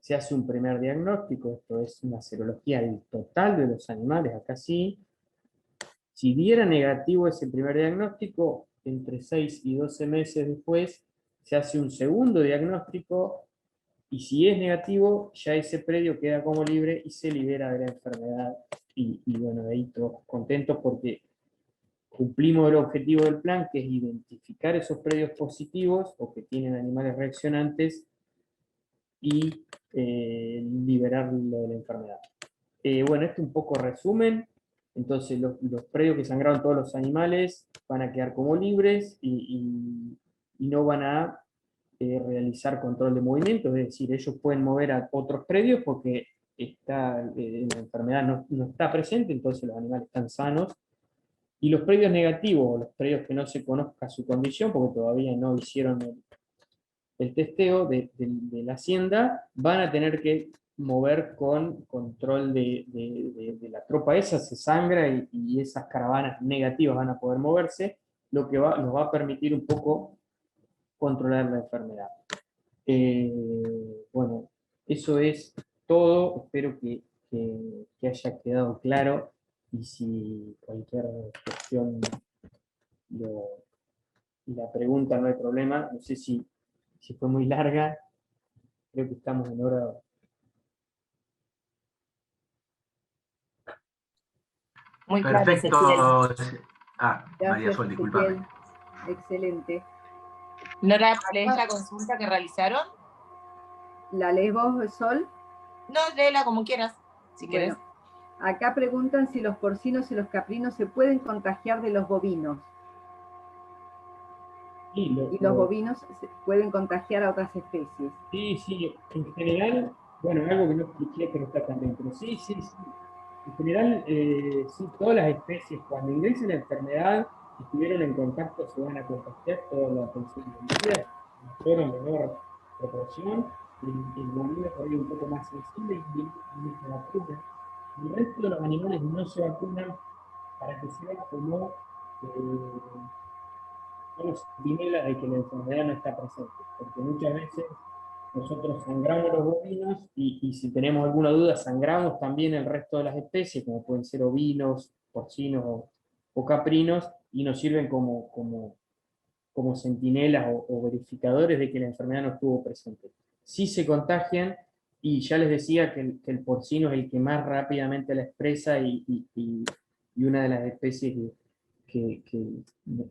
se hace un primer diagnóstico, esto es una serología del total de los animales, acá sí. Si diera negativo ese primer diagnóstico, entre 6 y 12 meses después, se hace un segundo diagnóstico, y si es negativo, ya ese predio queda como libre y se libera de la enfermedad. Y bueno, de ahí todos contentos porque cumplimos el objetivo del plan, que es identificar esos predios positivos o que tienen animales reaccionantes y liberarlo de la enfermedad. Bueno, esto un poco resumen. Entonces, los predios que sangraron todos los animales van a quedar como libres y no van a realizar control de movimiento, es decir, ellos pueden mover a otros predios porque la enfermedad no está presente, entonces los animales están sanos. Y los predios negativos, los predios que no se conozca su condición, porque todavía no hicieron el testeo de la hacienda, van a tener que mover con control de la tropa esa, se sangra y esas caravanas negativas van a poder moverse, lo que nos va a permitir un poco controlar la enfermedad. Bueno, eso es todo. Espero que haya quedado claro. Y si cualquier cuestión la pregunta, no hay problema. No sé si fue muy larga. Creo que estamos en hora.
Muy claro,
Perfecto.
Ezequiel.
María Sol, discúlpame.
Ezequiel. Excelente.
¿Nora, lees la consulta que realizaron?
¿La lees vos, Sol?
No, léela como quieras, si
Bueno,
querés.
acá preguntan si los porcinos y los caprinos se pueden contagiar de los bovinos.
Y
Y los bovinos se pueden contagiar a otras especies.
sí, en general, bueno, algo que no expliqué, pero está también, pero sí. En general, sí, todas las especies, cuando ingresen la enfermedad, si estuvieron en contacto, se van a contagiar toda la atención de mayor o menor proporción. El bovino por ahí un poco más sensible y se vacuna. El resto de los animales no se vacunan para que sea como son los centinelas de que la enfermedad no está presente. Porque muchas veces nosotros sangramos los bovinos y si tenemos alguna duda, sangramos también el resto de las especies, como pueden ser ovinos, porcinos o caprinos, y nos sirven como centinelas o verificadores de que la enfermedad no estuvo presente. Sí se contagian, y ya les decía que el porcino es el que más rápidamente la expresa y una de las especies que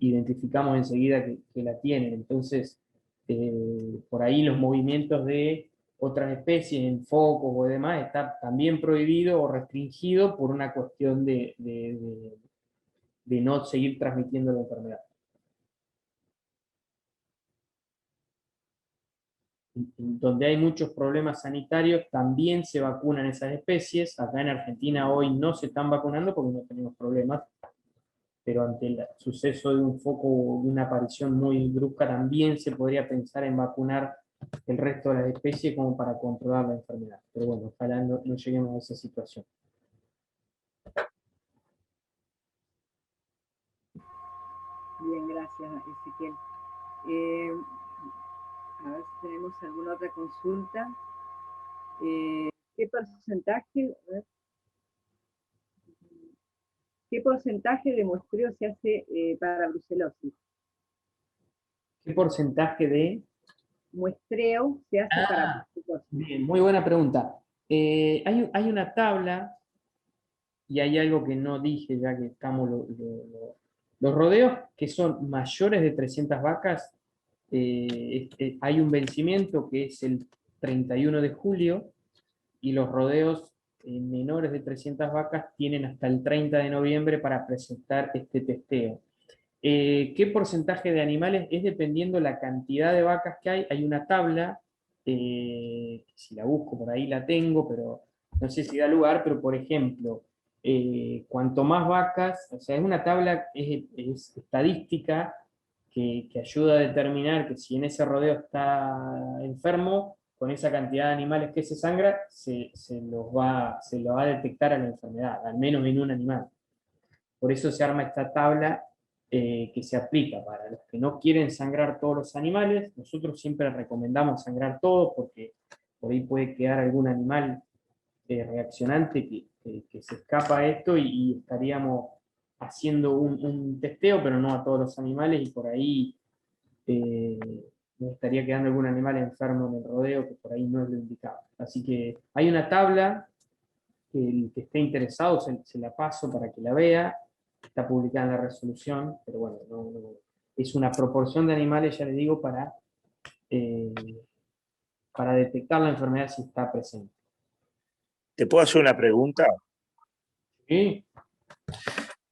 identificamos enseguida que la tienen. Entonces, por ahí los movimientos de otras especies en focos o demás está también prohibido o restringido por una cuestión de no seguir transmitiendo la enfermedad. Donde hay muchos problemas sanitarios, también se vacunan esas especies. Acá en Argentina hoy no se están vacunando porque no tenemos problemas. pero ante el suceso de un foco o de una aparición muy brusca también se podría pensar en vacunar el resto de las especies como para controlar la enfermedad. Pero bueno, ojalá no lleguemos a esa situación.
Bien, gracias, Ezequiel. A ver si tenemos alguna otra consulta. ¿Qué porcentaje? A ver. ¿Qué porcentaje de muestreo se hace para brucelosis?
¿Qué porcentaje de...?
Muestreo se hace para brucelosis.
Bien, muy buena pregunta. Hay una tabla, y hay algo que no dije ya que estamos... los rodeos que son mayores de 300 vacas, hay un vencimiento que es el 31 de julio, y los rodeos menores de 300 vacas tienen hasta el 30 de noviembre para presentar este testeo. ¿Qué porcentaje de animales? Es dependiendo la cantidad de vacas que hay. Hay una tabla, si la busco por ahí la tengo, pero no sé si da lugar, pero por ejemplo, cuanto más vacas, o sea, es una tabla, es estadística que ayuda a determinar que si en ese rodeo está enfermo, con esa cantidad de animales que se sangra, se lo va a detectar a la enfermedad, al menos en un animal. Por eso se arma esta tabla que se aplica para los que no quieren sangrar todos los animales. Nosotros siempre recomendamos sangrar todos porque por ahí puede quedar algún animal reaccionante que se escapa a esto y estaríamos haciendo un testeo, pero no a todos los animales, y por ahí eh, nos estaría quedando algún animal enfermo en el rodeo, que por ahí no es lo indicado. Así que hay una tabla que el que esté interesado se la paso para que la vea, está publicada en la resolución, pero bueno, es una proporción de animales, ya les digo, eh, para detectar la enfermedad si está presente.
¿Te puedo hacer una pregunta?
¿Sí?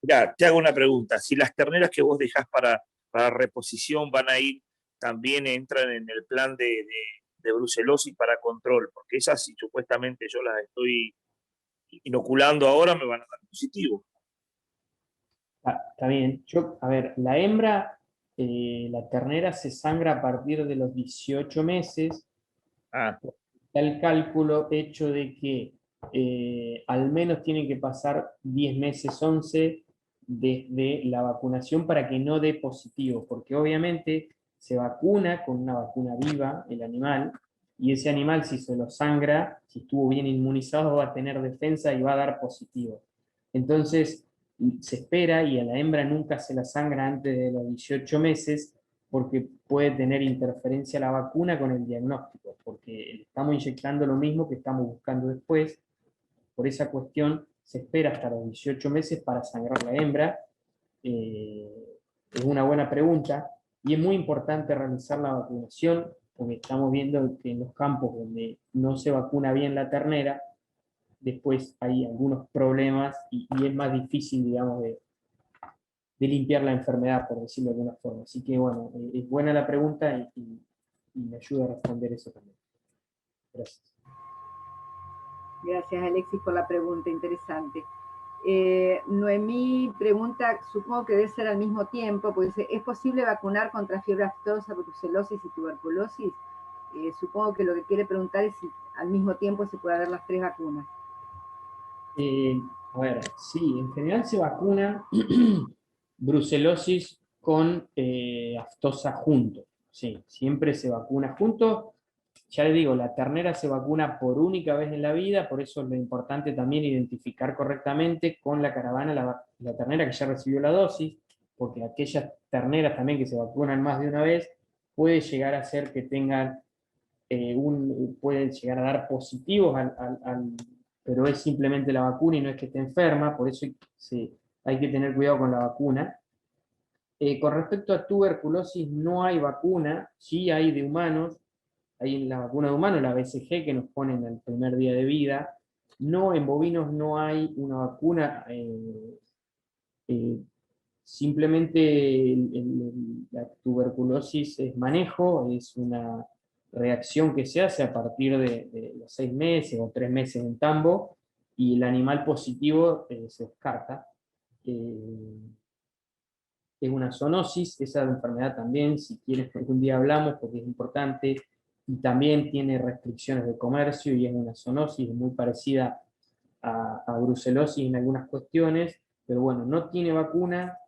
Mira, te hago una pregunta. Si las terneras que vos dejás para reposición van a ir, también entran en el plan de brucelosis para control, porque esas, si supuestamente yo las estoy inoculando ahora, me van a dar positivo.
Está bien. A ver, la hembra, la ternera se sangra a partir de los 18 meses.
Ah,
Está el cálculo hecho de que al menos tienen que pasar 10 meses, 11, desde la vacunación para que no dé positivo, porque obviamente se vacuna con una vacuna viva el animal, y ese animal, si se lo sangra, si estuvo bien inmunizado, va a tener defensa y va a dar positivo. Entonces, se espera, y a la hembra nunca se la sangra antes de los 18 meses, porque puede tener interferencia la vacuna con el diagnóstico, porque le estamos inyectando lo mismo que estamos buscando después. Por esa cuestión se espera hasta los 18 meses para sangrar la hembra. Es una buena pregunta, y es muy importante realizar la vacunación, porque estamos viendo que en los campos donde no se vacuna bien la ternera, después hay algunos problemas y es más difícil, digamos, de limpiar la enfermedad, por decirlo de alguna forma. Así que bueno, es buena la pregunta y me ayuda a responder eso también. Gracias.
Gracias, Alexis, por la pregunta, interesante. Noemí pregunta, supongo que debe ser al mismo tiempo, porque dice, ¿es posible vacunar contra fiebre aftosa, brucelosis y tuberculosis? Supongo que lo que quiere preguntar es si al mismo tiempo se puede dar las 3 vacunas.
A ver, sí, en general se vacuna brucelosis con aftosa juntos. Sí, siempre se vacuna juntos. Ya les digo, la ternera se vacuna por única vez en la vida, por eso es lo importante también identificar correctamente con la caravana la ternera que ya recibió la dosis, porque aquellas terneras también que se vacunan más de una vez, puede llegar a ser que tengan pueden llegar a dar positivos pero es simplemente la vacuna y no es que esté enferma, por eso hay que tener cuidado con la vacuna. Con respecto a tuberculosis, no hay vacuna, sí hay de humanos, hay la vacuna de humanos, la BCG, que nos ponen el primer día de vida. No, en bovinos no hay una vacuna, simplemente la tuberculosis es manejo, es una reacción que se hace a partir de los 6 meses o 3 meses en tambo, y el animal positivo se descarta. es una zoonosis, esa enfermedad también, si quieren, algún día hablamos porque es importante, y también tiene restricciones de comercio y es una zoonosis muy parecida a brucelosis en algunas cuestiones, pero bueno, no tiene vacuna,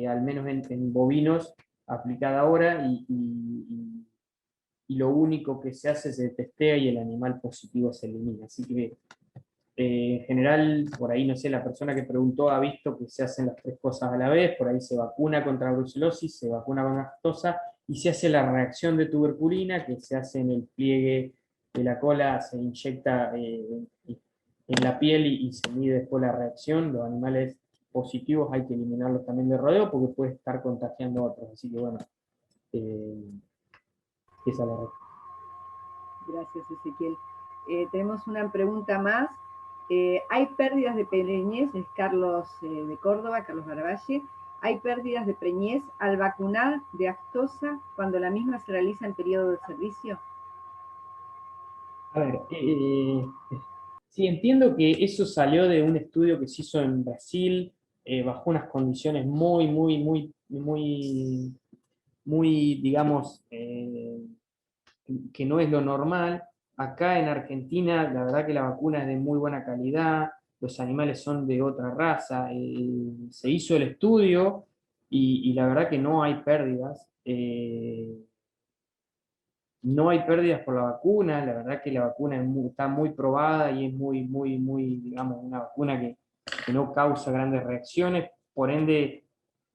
al menos en bovinos, aplicada ahora, y lo único que se hace es se testea y el animal positivo se elimina. Así que en general, por ahí, no sé, la persona que preguntó ha visto que se hacen las tres cosas a la vez, por ahí se vacuna contra brucelosis, se vacuna con aftosa, y se hace la reacción de tuberculina, que se hace en el pliegue de la cola, se inyecta en la piel y se mide después la reacción. Los animales positivos hay que eliminarlos también de rodeo porque puede estar contagiando a otros. Así que bueno, esa es la respuesta.
Gracias, Ezequiel. Tenemos una pregunta más. ¿Hay pérdidas de preñez? Es Carlos de Córdoba, Carlos Baravalle. ¿Hay pérdidas de preñez al vacunar de aftosa cuando la misma se realiza en periodo de servicio?
A ver, sí, entiendo que eso salió de un estudio que se hizo en Brasil, bajo unas condiciones muy, digamos, que no es lo normal. Acá en Argentina, la verdad que la vacuna es de muy buena calidad, los animales son de otra raza, se hizo el estudio y la verdad que no hay pérdidas. No hay pérdidas por la vacuna, la verdad que la vacuna está muy probada y es muy, digamos, una vacuna que no causa grandes reacciones, por ende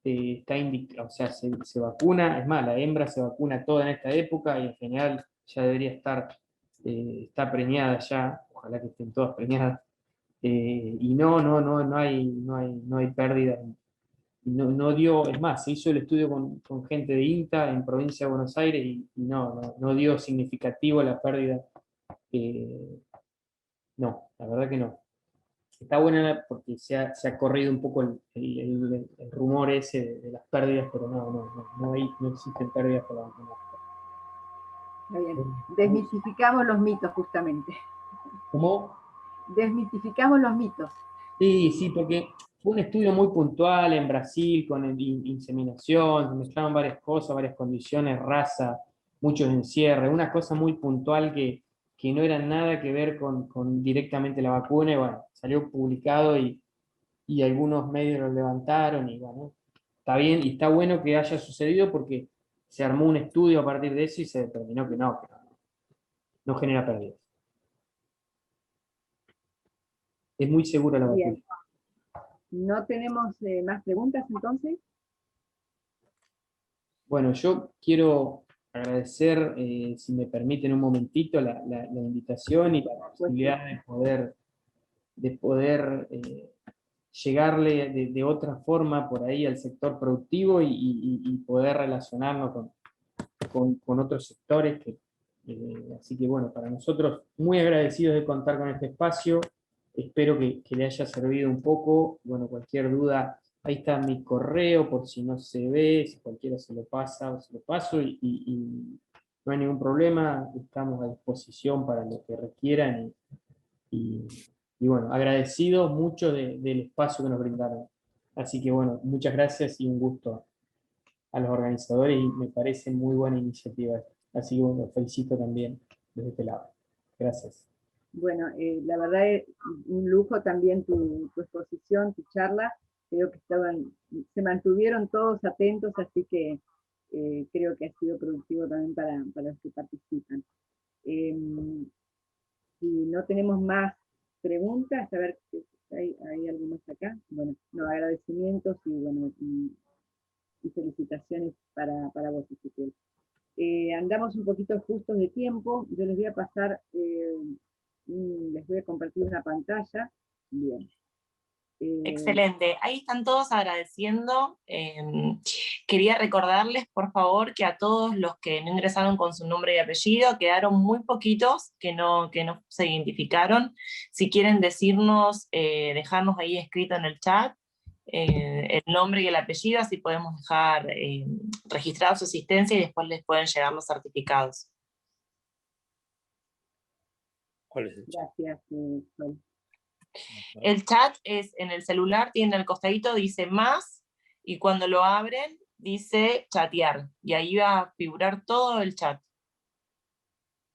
está indicado, o sea, se vacuna, es más, la hembra se vacuna toda en esta época y en general ya debería estar, está preñada ya, ojalá que estén todas preñadas, y no hay pérdida. No dio, es más, se hizo el estudio con gente de INTA en provincia de Buenos Aires y no dio significativo la pérdida. No, la verdad que no. Está buena porque se ha corrido un poco el rumor ese de las pérdidas, pero no existen pérdidas por la vacuna.
Está bien. Desmitificamos los mitos, justamente.
¿Cómo?
Desmitificamos los mitos.
Sí, porque fue un estudio muy puntual en Brasil con inseminación, se mezclaron varias cosas, varias condiciones, raza, muchos encierres, una cosa muy puntual que no era nada que ver con directamente la vacuna, y bueno, salió publicado y algunos medios lo levantaron, y bueno, está bien, y está bueno que haya sucedido porque se armó un estudio a partir de eso y se determinó que no genera pérdidas. Es muy segura la vacuna.
Bien. ¿No tenemos más preguntas entonces?
Bueno, yo quiero agradecer, si me permiten un momentito, la invitación y la posibilidad de poder llegarle de otra forma por ahí al sector productivo y poder relacionarnos con otros sectores. Así que bueno, para nosotros muy agradecidos de contar con este espacio. Espero que le haya servido un poco. Bueno, cualquier duda, ahí está mi correo por si no se ve, si cualquiera se lo pasa o se lo paso y no hay ningún problema, estamos a disposición para lo que requieran y bueno, agradecidos mucho del espacio que nos brindaron. Así que bueno, muchas gracias y un gusto a los organizadores y me parece muy buena iniciativa. Así que bueno, felicito también desde este lado. Gracias.
Bueno, la verdad es un lujo también tu exposición, tu charla. Creo que se mantuvieron todos atentos, así que creo que ha sido productivo también para los que participan. Si no tenemos más preguntas, a ver, hay algunos acá. Bueno, no, agradecimientos y bueno, y felicitaciones para vos, Ezequiel. Andamos un poquito justos de tiempo. Yo les voy a pasar, les voy a compartir una pantalla. Bien.
Excelente, ahí están todos agradeciendo. Quería recordarles, por favor, que a todos los que no ingresaron con su nombre y apellido, quedaron muy poquitos que no se identificaron. Si quieren decirnos, dejarnos ahí escrito en el chat el nombre y el apellido, así podemos dejar registrada su asistencia y después les pueden llegar los certificados.
¿Cuál es el chat?
Gracias, Sol.
El chat es en el celular, tiene al costadito, dice más, y cuando lo abren dice chatear, y ahí va a figurar todo el chat.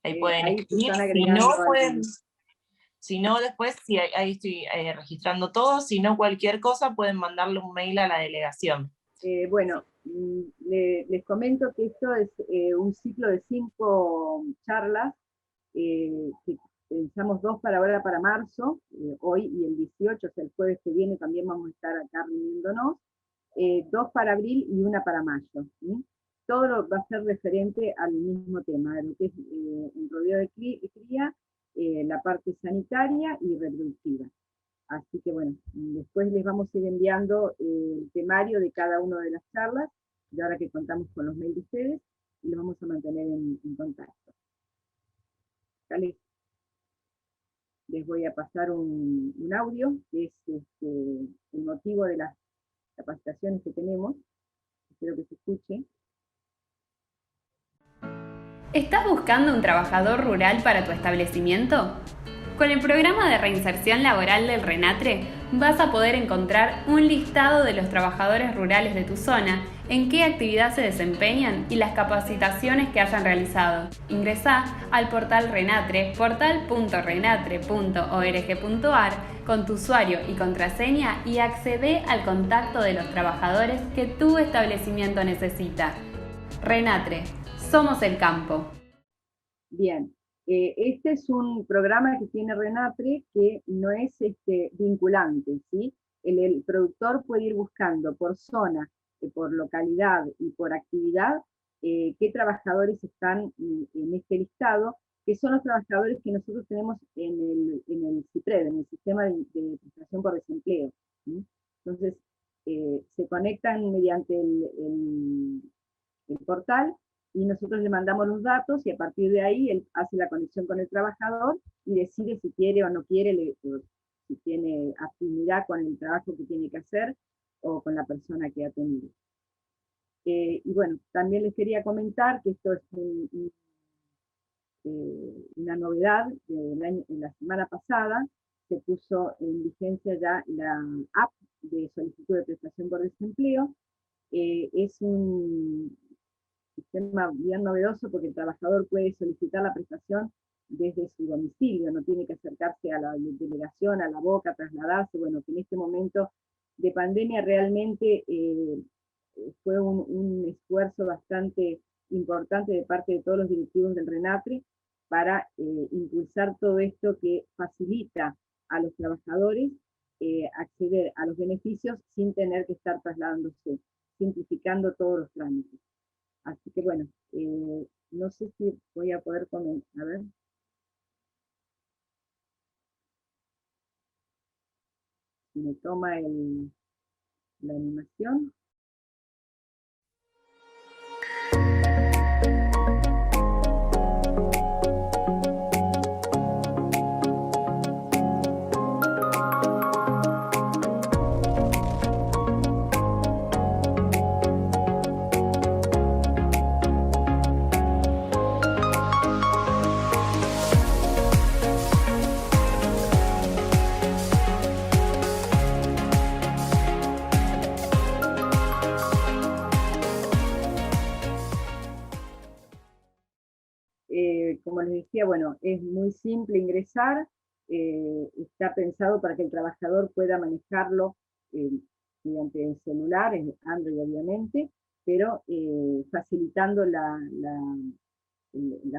Ahí pueden
ahí
escribir, si no después, sí, ahí estoy registrando todo, si no cualquier cosa pueden mandarle un mail a la delegación.
Bueno, les comento que esto es un ciclo de 5 charlas, que pensamos 2 para ahora para marzo, hoy y el 18, o sea, el jueves que viene también vamos a estar acá reuniéndonos, 2 para abril y 1 para mayo. ¿Sí? Todo va a ser referente al mismo tema, de lo que es el rodeo de cría, la parte sanitaria y reproductiva. Así que bueno, después les vamos a ir enviando el temario de cada una de las charlas, y ahora que contamos con los mails de ustedes, y los vamos a mantener en contacto. ¿Vale? Les voy a pasar un audio, que es el motivo de las capacitaciones que tenemos. Espero que se escuche.
¿Estás buscando un trabajador rural para tu establecimiento? Con el programa de reinserción laboral del RENATRE vas a poder encontrar un listado de los trabajadores rurales de tu zona, en qué actividad se desempeñan y las capacitaciones que hayan realizado. Ingresá al portal RENATRE, portal.renatre.org.ar, con tu usuario y contraseña y accede al contacto de los trabajadores que tu establecimiento necesita. RENATRE, somos el campo.
Bien. Este es un programa que tiene RENATRE que no es vinculante, ¿sí? El productor puede ir buscando por zona, por localidad y por actividad qué trabajadores están en este listado, que son los trabajadores que nosotros tenemos en el CIPRED, en el Sistema de Prestación por Desempleo. ¿Sí? Entonces, se conectan mediante el portal, y nosotros le mandamos los datos, y a partir de ahí él hace la conexión con el trabajador y decide si quiere o no quiere, si tiene afinidad con el trabajo que tiene que hacer o con la persona que ha atendido. Y bueno, también les quería comentar que esto es una novedad. En la semana pasada se puso en vigencia ya la app de solicitud de prestación por desempleo. Es un sistema bien novedoso porque el trabajador puede solicitar la prestación desde su domicilio, no tiene que acercarse a la delegación, a la boca, trasladarse. Bueno, que en este momento de pandemia realmente fue un esfuerzo bastante importante de parte de todos los directivos del RENATRE para impulsar todo esto que facilita a los trabajadores acceder a los beneficios sin tener que estar trasladándose, simplificando todos los trámites. Así que bueno, no sé si voy a poder comentar, a ver. Si me toma la animación. Como les decía, bueno, es muy simple ingresar, está pensado para que el trabajador pueda manejarlo mediante el celular, en Android obviamente, pero facilitando la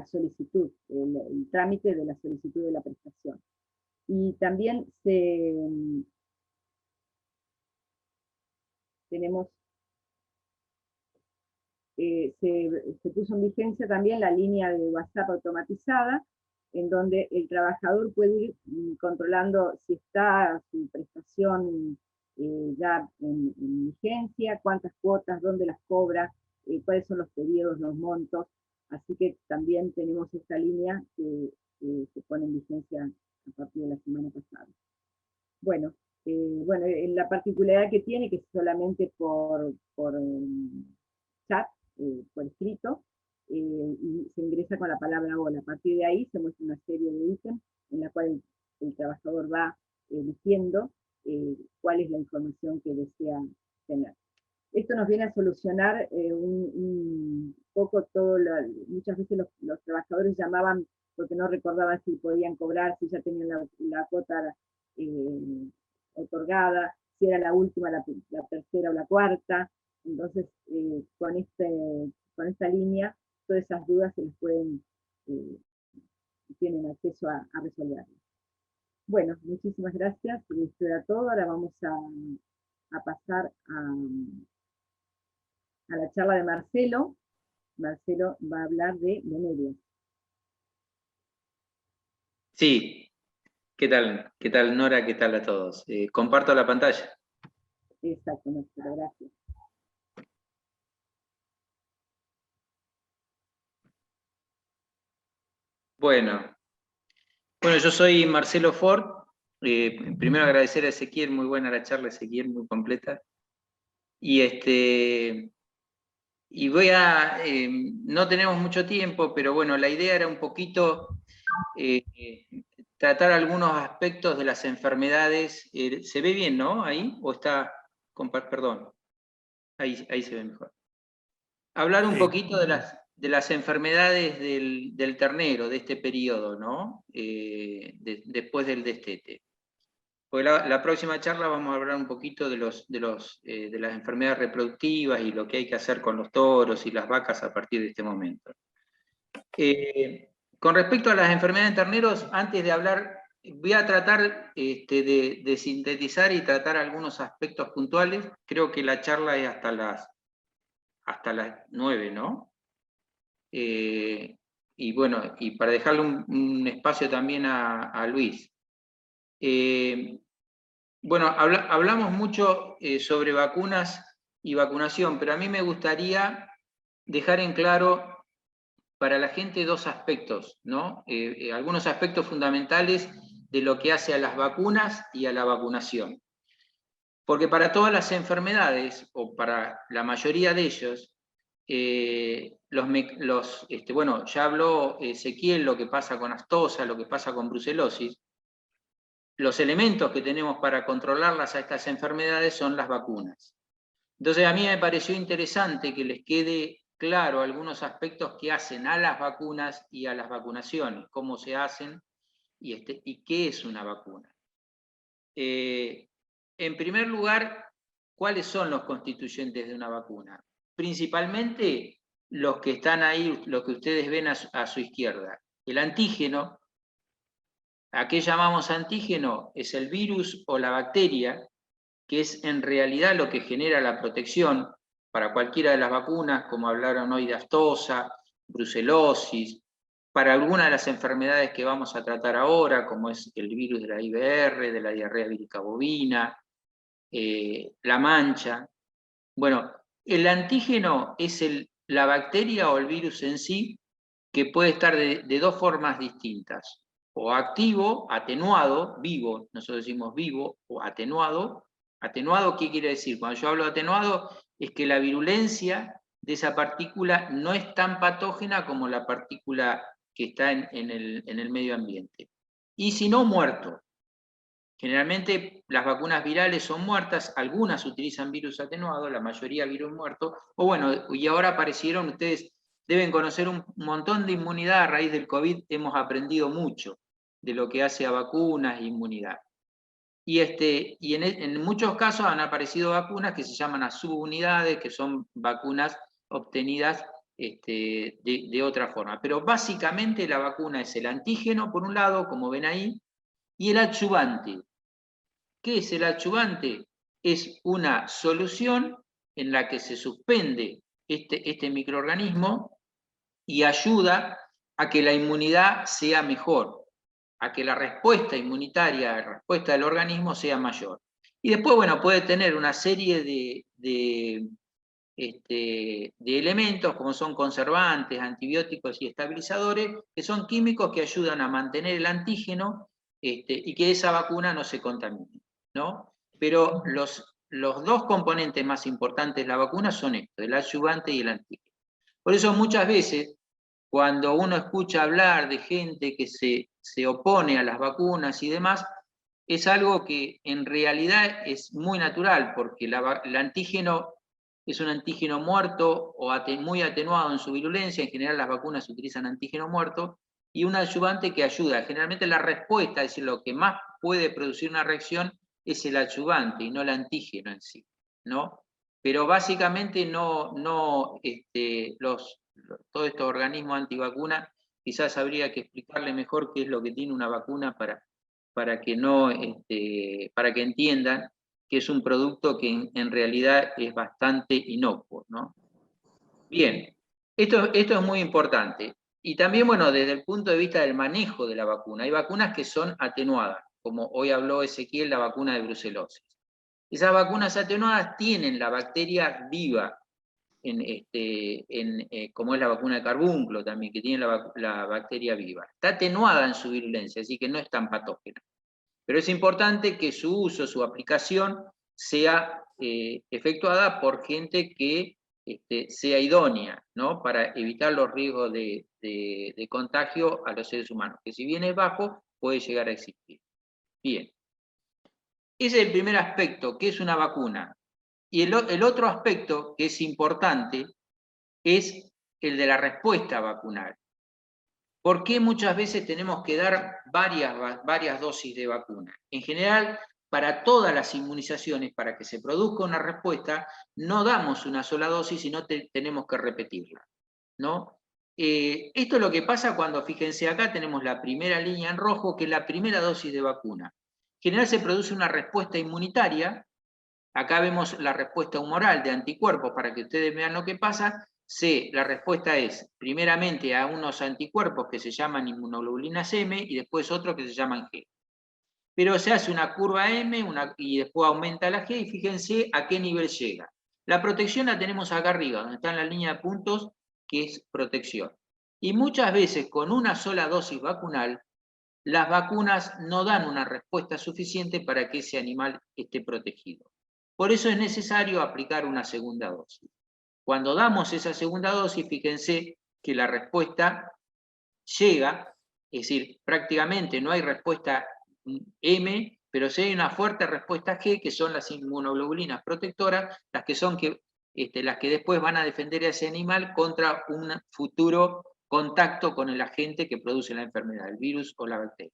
solicitud, el trámite de la solicitud de la prestación. Y también tenemos se puso en vigencia también la línea de WhatsApp automatizada, en donde el trabajador puede ir controlando si está su prestación ya en vigencia, cuántas cuotas, dónde las cobra, cuáles son los periodos, los montos. Así que también tenemos esta línea que se pone en vigencia a partir de la semana pasada. Bueno, la particularidad que tiene, que es solamente por chat, por escrito, y se ingresa con la palabra hola. A partir de ahí se muestra una serie de ítems en la cual el trabajador va eligiendo cuál es la información que desea tener. esto nos viene a solucionar un poco muchas veces los trabajadores llamaban porque no recordaban si podían cobrar, si ya tenían la cuota otorgada, si era la última, la tercera o la cuarta. Entonces, con esta línea, todas esas dudas se les pueden, tienen acceso a resolverlas. Bueno, muchísimas gracias. Esto era todo. Ahora vamos a pasar a la charla de Marcelo. Marcelo va a hablar de medios.
Sí, ¿qué tal? ¿Qué tal, Nora? ¿Qué tal a todos? Comparto la pantalla.
Exacto, Marcelo, gracias.
Bueno, yo soy Marcelo Ford. Primero agradecer a Ezequiel, muy buena la charla, Ezequiel, muy completa. Y voy a, no tenemos mucho tiempo, pero bueno, la idea era un poquito tratar algunos aspectos de las enfermedades. ¿Se ve bien, no? ¿Ahí? ¿O está? Perdón. Ahí se ve mejor. Hablar un poquito de las enfermedades del ternero, de este periodo, ¿no? Después del destete. Porque la próxima charla vamos a hablar un poquito de las enfermedades reproductivas y lo que hay que hacer con los toros y las vacas a partir de este momento. Con respecto a las enfermedades en terneros, antes de hablar, voy a tratar de sintetizar y tratar algunos aspectos puntuales. Creo que la charla es hasta las 9, ¿no? Y bueno, y para dejarle un espacio también a Luis. Bueno, hablamos mucho sobre vacunas y vacunación, pero a mí me gustaría dejar en claro para la gente dos aspectos, ¿no? Algunos aspectos fundamentales de lo que hace a las vacunas y a la vacunación. Porque para todas las enfermedades, o para la mayoría de ellos, bueno, ya habló Ezequiel lo que pasa con aftosa, lo que pasa con brucelosis. Los elementos que tenemos para controlarlas a estas enfermedades son las vacunas. Entonces a mí me pareció interesante que les quede claro algunos aspectos que hacen a las vacunas y a las vacunaciones, cómo se hacen y qué es una vacuna. En primer lugar, ¿cuáles son los constituyentes de una vacuna? Principalmente los que están ahí, los que ustedes ven a su izquierda. El antígeno, ¿a qué llamamos antígeno? Es el virus o la bacteria, que es en realidad lo que genera la protección para cualquiera de las vacunas, como hablaron hoy de aftosa, brucelosis, para algunas de las enfermedades que vamos a tratar ahora, como es el virus de la IBR, de la diarrea vírica bovina, la mancha. Bueno, el antígeno es la bacteria o el virus en sí, que puede estar de dos formas distintas, o activo, atenuado, vivo, nosotros decimos vivo, o atenuado. ¿Atenuado qué quiere decir? Cuando yo hablo de atenuado, es que la virulencia de esa partícula no es tan patógena como la partícula que está en el medio ambiente. Y si no, muerto. Generalmente las vacunas virales son muertas, algunas utilizan virus atenuado, la mayoría virus muerto, o bueno, y ahora aparecieron, ustedes deben conocer un montón de inmunidad, a raíz del COVID hemos aprendido mucho de lo que hace a vacunas e inmunidad. Y en muchos casos han aparecido vacunas que se llaman a subunidades, que son vacunas obtenidas de otra forma. Pero básicamente la vacuna es el antígeno, por un lado, como ven ahí, y el adyuvante. ¿Qué es el adyuvante? Es una solución en la que se suspende este microorganismo y ayuda a que la inmunidad sea mejor, a que la respuesta inmunitaria, la respuesta del organismo sea mayor. Y después, bueno, puede tener una serie de elementos como son conservantes, antibióticos y estabilizadores, que son químicos que ayudan a mantener el antígeno y que esa vacuna no se contamine, ¿no? Pero los dos componentes más importantes de la vacuna son estos, el adyuvante y el antígeno. Por eso muchas veces, cuando uno escucha hablar de gente que se opone a las vacunas y demás, es algo que en realidad es muy natural, porque el antígeno es un antígeno muerto o muy atenuado en su virulencia. En general las vacunas utilizan antígeno muerto, y un adyuvante que ayuda. Generalmente la respuesta, es decir, lo que más puede producir una reacción es el adyuvante y no el antígeno en sí, ¿no? Pero básicamente todos estos organismos antivacunas, quizás habría que explicarle mejor qué es lo que tiene una vacuna para que entiendan que es un producto que en realidad es bastante inocuo, ¿no? Bien, esto es muy importante. Y también, bueno, desde el punto de vista del manejo de la vacuna, hay vacunas que son atenuadas, como hoy habló Ezequiel, la vacuna de brucelosis. Esas vacunas atenuadas tienen la bacteria viva, como es la vacuna de carbúnculo también, que tiene la bacteria viva. Está atenuada en su virulencia, así que no es tan patógena. Pero es importante que su uso, su aplicación, sea efectuada por gente que sea idónea, ¿no? Para evitar los riesgos de contagio a los seres humanos, que si bien es bajo, puede llegar a existir. Bien. Ese es el primer aspecto, que es una vacuna. Y el otro aspecto que es importante es el de la respuesta vacunal. ¿Por qué muchas veces tenemos que dar varias dosis de vacuna? En general, para todas las inmunizaciones, para que se produzca una respuesta, no damos una sola dosis, sino tenemos que repetirla, ¿no? Esto es lo que pasa cuando, fíjense, acá tenemos la primera línea en rojo, que es la primera dosis de vacuna. En general se produce una respuesta inmunitaria. Acá vemos la respuesta humoral de anticuerpos, para que ustedes vean lo que pasa. La respuesta es primeramente a unos anticuerpos que se llaman inmunoglobulinas M y después otros que se llaman G. Pero se hace una curva M y después aumenta la G, y fíjense a qué nivel llega. La protección la tenemos acá arriba, donde está en la línea de puntos, que es protección. Y muchas veces con una sola dosis vacunal, las vacunas no dan una respuesta suficiente para que ese animal esté protegido. Por eso es necesario aplicar una segunda dosis. Cuando damos esa segunda dosis, fíjense que la respuesta llega, es decir, prácticamente no hay respuesta M, pero sí hay una fuerte respuesta G, que son las inmunoglobulinas protectoras, las que después van a defender a ese animal contra un futuro contacto con el agente que produce la enfermedad, el virus o la bacteria.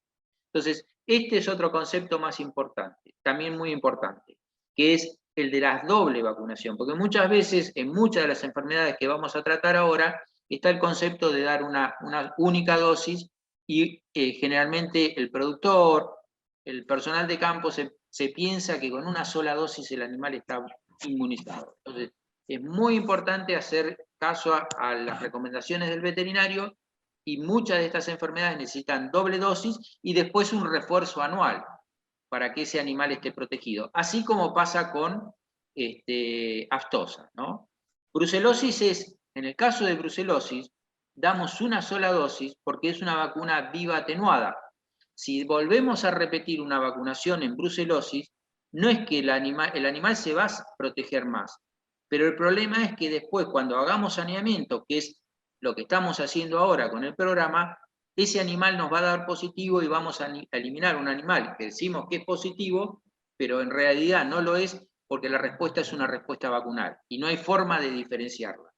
Entonces, este es otro concepto más importante, también muy importante, que es el de la doble vacunación, porque muchas veces, en muchas de las enfermedades que vamos a tratar ahora, está el concepto de dar una única dosis, y generalmente el productor, el personal de campo, se piensa que con una sola dosis el animal está inmunizado. Entonces, es muy importante hacer caso a las recomendaciones del veterinario, y muchas de estas enfermedades necesitan doble dosis y después un refuerzo anual para que ese animal esté protegido. Así como pasa con aftosa, ¿no? Brucelosis en el caso de brucelosis, damos una sola dosis porque es una vacuna viva atenuada. Si volvemos a repetir una vacunación en brucelosis, no es que el animal se va a proteger más, pero el problema es que después, cuando hagamos saneamiento, que es lo que estamos haciendo ahora con el programa, ese animal nos va a dar positivo y vamos a eliminar un animal que decimos que es positivo, pero en realidad no lo es, porque la respuesta es una respuesta vacunal y no hay forma de diferenciarla.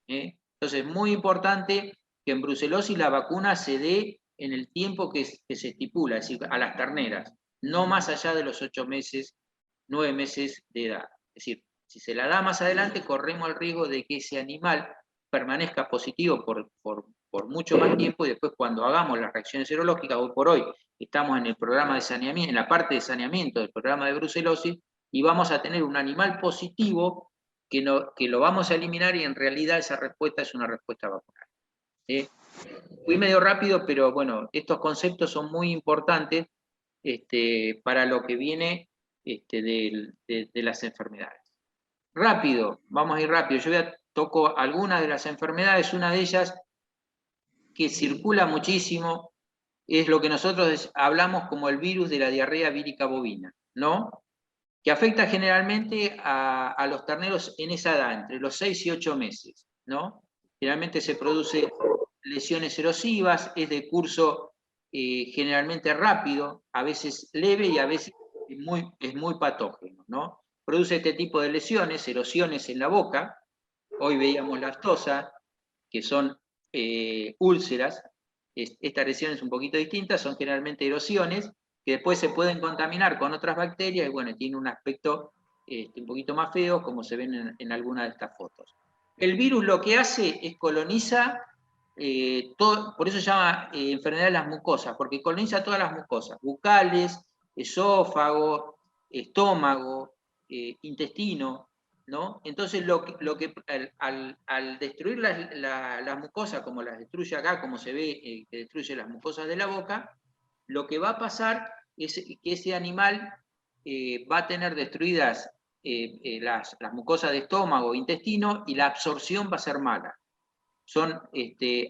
Entonces es muy importante que en brucelosis la vacuna se dé en el tiempo que se estipula, es decir, a las terneras, no más allá de los 8 meses, 9 meses de edad. Es decir, si se la da más adelante, corremos el riesgo de que ese animal permanezca positivo por mucho más tiempo, y después cuando hagamos las reacciones serológicas, hoy por hoy estamos en el programa de saneamiento, en la parte de saneamiento del programa de brucelosis, y vamos a tener un animal positivo que lo vamos a eliminar, y en realidad esa respuesta es una respuesta vacunal. Fui medio rápido, pero bueno, estos conceptos son muy importantes para lo que viene de las enfermedades. Rápido, vamos a ir rápido. Yo toco algunas de las enfermedades. Una de ellas que circula muchísimo es lo que nosotros hablamos como el virus de la diarrea vírica bovina, ¿no? Que afecta generalmente a los terneros en esa edad, entre los 6 y 8 meses, ¿no? Generalmente se produce lesiones erosivas, es de curso generalmente rápido, a veces leve y a veces es muy patógeno, ¿no? produce este tipo de lesiones, erosiones en la boca. Hoy veíamos la aftosa, que son úlceras. Estas lesiones un poquito distintas, son generalmente erosiones, que después se pueden contaminar con otras bacterias, y bueno, tiene un aspecto un poquito más feo, como se ven en algunas de estas fotos. El virus lo que hace es coloniza, por eso se llama enfermedad de las mucosas, porque coloniza todas las mucosas, bucales, esófago, estómago, intestino, ¿no? Entonces, al destruir las mucosas, como las destruye acá, como se ve que destruye las mucosas de la boca, lo que va a pasar es que ese animal va a tener destruidas las mucosas de estómago, intestino, y la absorción va a ser mala. Son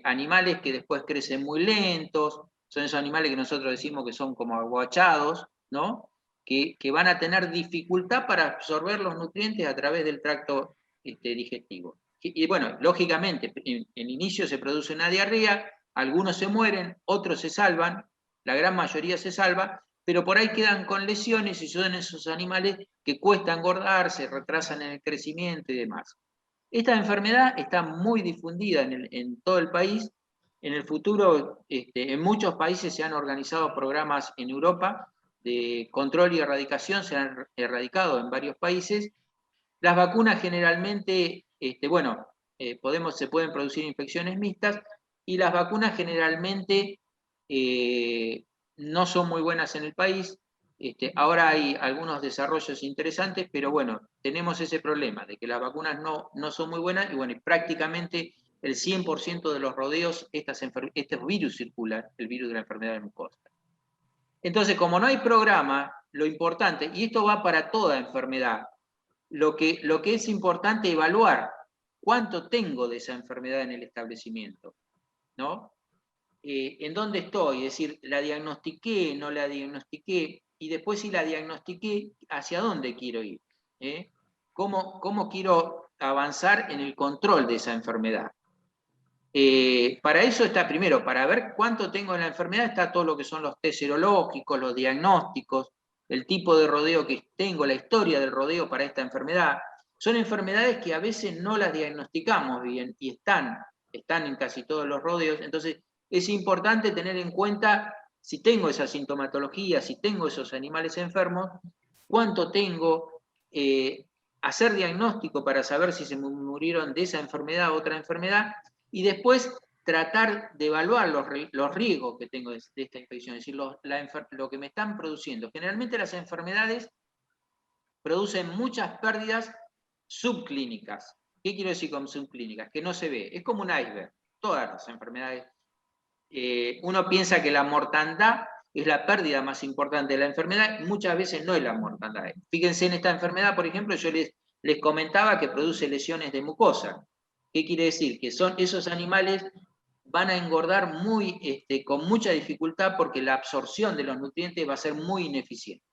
animales que después crecen muy lentos, son esos animales que nosotros decimos que son como aguachados, ¿no? Que van a tener dificultad para absorber los nutrientes a través del tracto digestivo. Y bueno, lógicamente, en inicio se produce una diarrea, algunos se mueren, otros se salvan, la gran mayoría se salva, pero por ahí quedan con lesiones y son esos animales que cuesta engordar, se retrasan en el crecimiento y demás. Esta enfermedad está muy difundida en todo el país. En el futuro, en muchos países se han organizado programas en Europa de control y erradicación, se han erradicado en varios países. Las vacunas generalmente, se pueden producir infecciones mixtas, y las vacunas generalmente no son muy buenas en el país. Ahora hay algunos desarrollos interesantes, pero bueno, tenemos ese problema de que las vacunas no son muy buenas, y bueno, y prácticamente el 100% de los rodeos, estos virus circulan, el virus de la enfermedad de mucosa. Entonces, como no hay programa, lo importante, y esto va para toda enfermedad, lo que es importante evaluar cuánto tengo de esa enfermedad en el establecimiento, ¿no? ¿En dónde estoy? Es decir, ¿la diagnostiqué, no la diagnostiqué? Y después, si la diagnostiqué, ¿hacia dónde quiero ir? ¿Cómo quiero avanzar en el control de esa enfermedad? Para eso está, primero, para ver cuánto tengo en la enfermedad, está todo lo que son los test serológicos, los diagnósticos, el tipo de rodeo que tengo, la historia del rodeo para esta enfermedad. Son enfermedades que a veces no las diagnosticamos bien y están en casi todos los rodeos. Entonces, es importante tener en cuenta, si tengo esa sintomatología, si tengo esos animales enfermos, cuánto tengo, hacer diagnóstico para saber si se murieron de esa enfermedad u otra enfermedad, y después tratar de evaluar los riesgos que tengo de esta infección, es decir, lo que me están produciendo. Generalmente las enfermedades producen muchas pérdidas subclínicas. ¿Qué quiero decir con subclínicas? Que no se ve, es como un iceberg, todas las enfermedades. Uno piensa que la mortandad es la pérdida más importante de la enfermedad, y muchas veces no es la mortandad. Fíjense en esta enfermedad, por ejemplo, yo les comentaba que produce lesiones de mucosa. ¿Qué quiere decir? Que esos animales van a engordar con mucha dificultad, porque la absorción de los nutrientes va a ser muy ineficiente.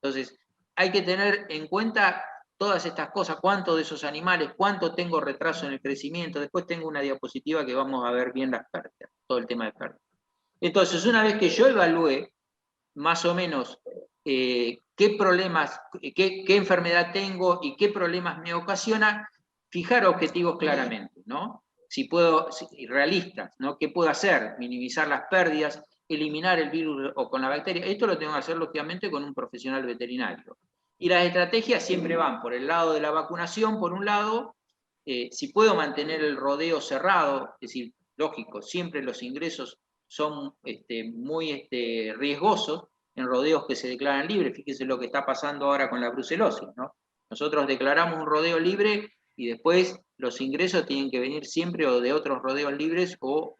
Entonces, hay que tener en cuenta todas estas cosas, cuánto de esos animales, cuánto tengo retraso en el crecimiento. Después tengo una diapositiva que vamos a ver bien las pérdidas, todo el tema de pérdidas. Entonces, una vez que yo evalué más o menos qué problemas, qué enfermedad tengo y qué problemas me ocasiona, fijar objetivos claramente, ¿no? Realistas, ¿no? ¿Qué puedo hacer? Minimizar las pérdidas, eliminar el virus o con la bacteria. Esto lo tengo que hacer, lógicamente, con un profesional veterinario. Y las estrategias siempre van por el lado de la vacunación, por un lado. Si puedo mantener el rodeo cerrado, es decir, lógico, siempre los ingresos son muy riesgosos en rodeos que se declaran libres. Fíjense lo que está pasando ahora con la brucelosis, ¿no? Nosotros declaramos un rodeo libre y después los ingresos tienen que venir siempre o de otros rodeos libres o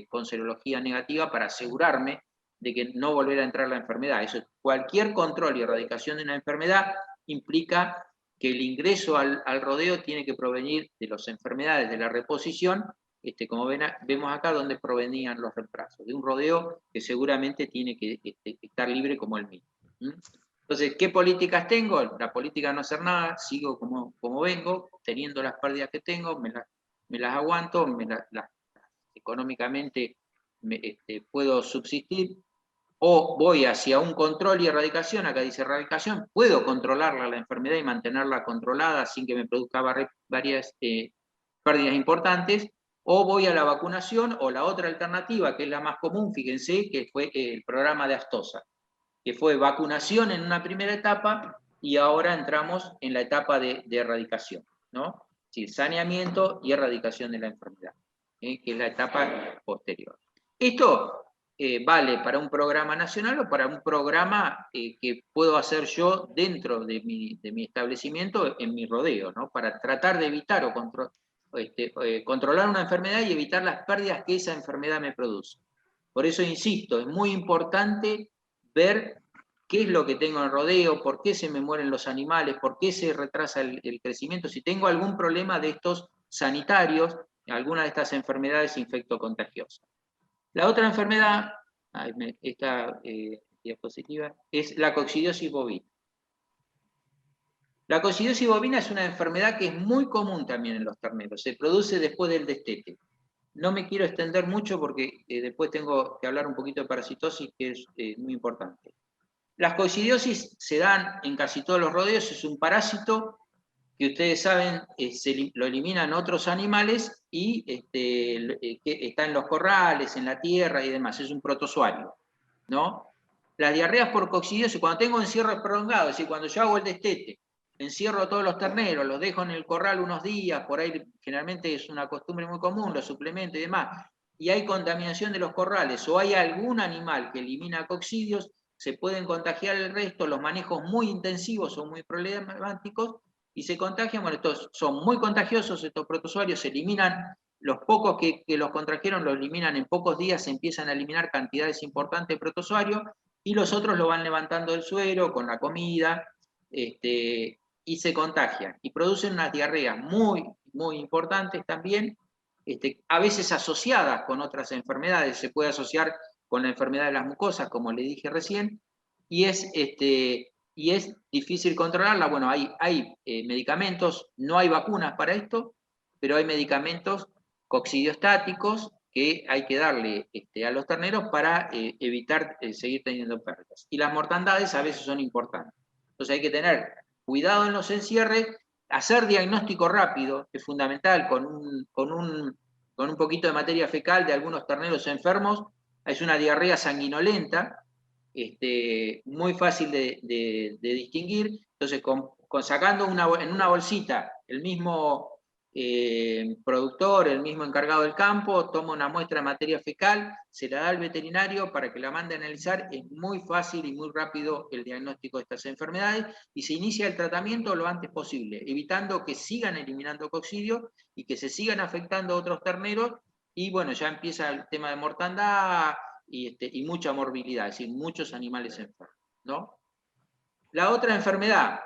con serología negativa, para asegurarme de que no volverá a entrar la enfermedad. Eso, cualquier control y erradicación de una enfermedad implica que el ingreso al rodeo tiene que provenir de las enfermedades de la reposición, como vemos acá, donde provenían los reemplazos, de un rodeo que seguramente tiene que estar libre como el mismo. Entonces, ¿qué políticas tengo? La política de no hacer nada, sigo como vengo, teniendo las pérdidas que tengo, me las aguanto, económicamente puedo subsistir. o voy hacia un control y erradicación, acá dice erradicación, puedo controlarla la enfermedad y mantenerla controlada sin que me produzca varias pérdidas importantes, o voy a la vacunación, o la otra alternativa, que es la más común, fíjense, que fue el programa de Astosa, que fue vacunación en una primera etapa, y ahora entramos en la etapa de erradicación, ¿no? Es decir, saneamiento y erradicación de la enfermedad, que es la etapa posterior. Esto vale para un programa nacional o para un programa que puedo hacer yo dentro de mi establecimiento en mi rodeo, ¿no? Para tratar de evitar o controlar una enfermedad y evitar las pérdidas que esa enfermedad me produce. Por eso insisto, es muy importante ver qué es lo que tengo en el rodeo, por qué se me mueren los animales, por qué se retrasa el crecimiento, si tengo algún problema de estos sanitarios, alguna de estas enfermedades infectocontagiosas. La otra enfermedad, esta diapositiva, es la coccidiosis bovina. La coccidiosis bovina es una enfermedad que es muy común también en los terneros, se produce después del destete. No me quiero extender mucho porque después tengo que hablar un poquito de parasitosis, que es muy importante. Las coccidiosis se dan en casi todos los rodeos, es un parásito que ustedes saben, lo eliminan otros animales y que está en los corrales, en la tierra y demás, es un protozoario, ¿no? Las diarreas por coccidiosis, cuando tengo encierros prolongados, es decir, cuando yo hago el destete, encierro a todos los terneros, los dejo en el corral unos días, por ahí generalmente es una costumbre muy común, los suplementos y demás, y hay contaminación de los corrales, o hay algún animal que elimina coccidios, se pueden contagiar el resto, los manejos muy intensivos son muy problemáticos, y se contagian, bueno, estos son muy contagiosos, estos protozoarios se eliminan, los pocos que los contrajeron los eliminan en pocos días, se empiezan a eliminar cantidades importantes de protozoarios, y los otros lo van levantando del suelo con la comida, y se contagian, y producen unas diarreas muy, muy importantes también, a veces asociadas con otras enfermedades, se puede asociar con la enfermedad de las mucosas, como le dije recién, y es difícil controlarla. Bueno, hay medicamentos, no hay vacunas para esto, pero hay medicamentos coccidiostáticos que hay que darle a los terneros para evitar seguir teniendo pérdidas. Y las mortandades a veces son importantes. Entonces hay que tener cuidado en los encierres, hacer diagnóstico rápido, es fundamental, con un poquito de materia fecal de algunos terneros enfermos, es una diarrea sanguinolenta, muy fácil de distinguir. Entonces, sacando en una bolsita el mismo productor, el mismo encargado del campo, toma una muestra de materia fecal, se la da al veterinario para que la mande a analizar, es muy fácil y muy rápido el diagnóstico de estas enfermedades, y se inicia el tratamiento lo antes posible, evitando que sigan eliminando coccidios y que se sigan afectando a otros terneros, y bueno, ya empieza el tema de mortandad, y mucha morbilidad, es decir, muchos animales enfermos, ¿no? La otra enfermedad,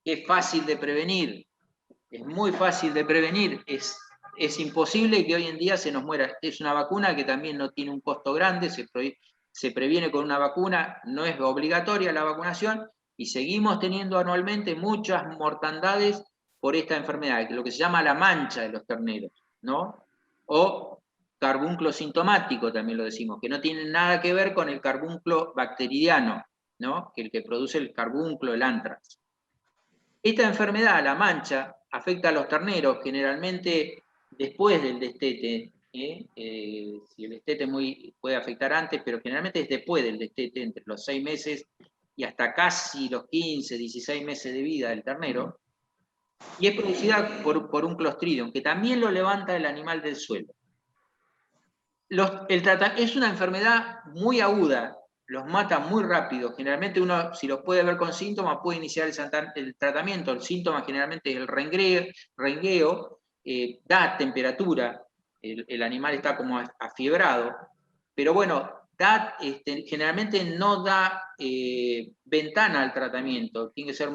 que es fácil de prevenir, es muy fácil de prevenir, es imposible que hoy en día se nos muera. Es una vacuna que también no tiene un costo grande, se previene con una vacuna, no es obligatoria la vacunación, y seguimos teniendo anualmente muchas mortandades por esta enfermedad, lo que se llama la mancha de los terneros, ¿no? O carbunclo sintomático, también lo decimos, que no tiene nada que ver con el carbunclo bacteriano, ¿no? Que el que produce el carbunclo, el antrax. Esta enfermedad, la mancha, afecta a los terneros generalmente después del destete. Si el destete puede afectar antes, pero generalmente es después del destete, entre los 6 meses y hasta casi los 15, 16 meses de vida del ternero, y es producida por un Clostridium, que también lo levanta el animal del suelo. Es una enfermedad muy aguda, los mata muy rápido. Generalmente uno, si los puede ver con síntomas, puede iniciar el tratamiento. El síntoma generalmente es el rengueo, da temperatura, el animal está como afiebrado, pero bueno, generalmente no da ventana al tratamiento. Tiene que ser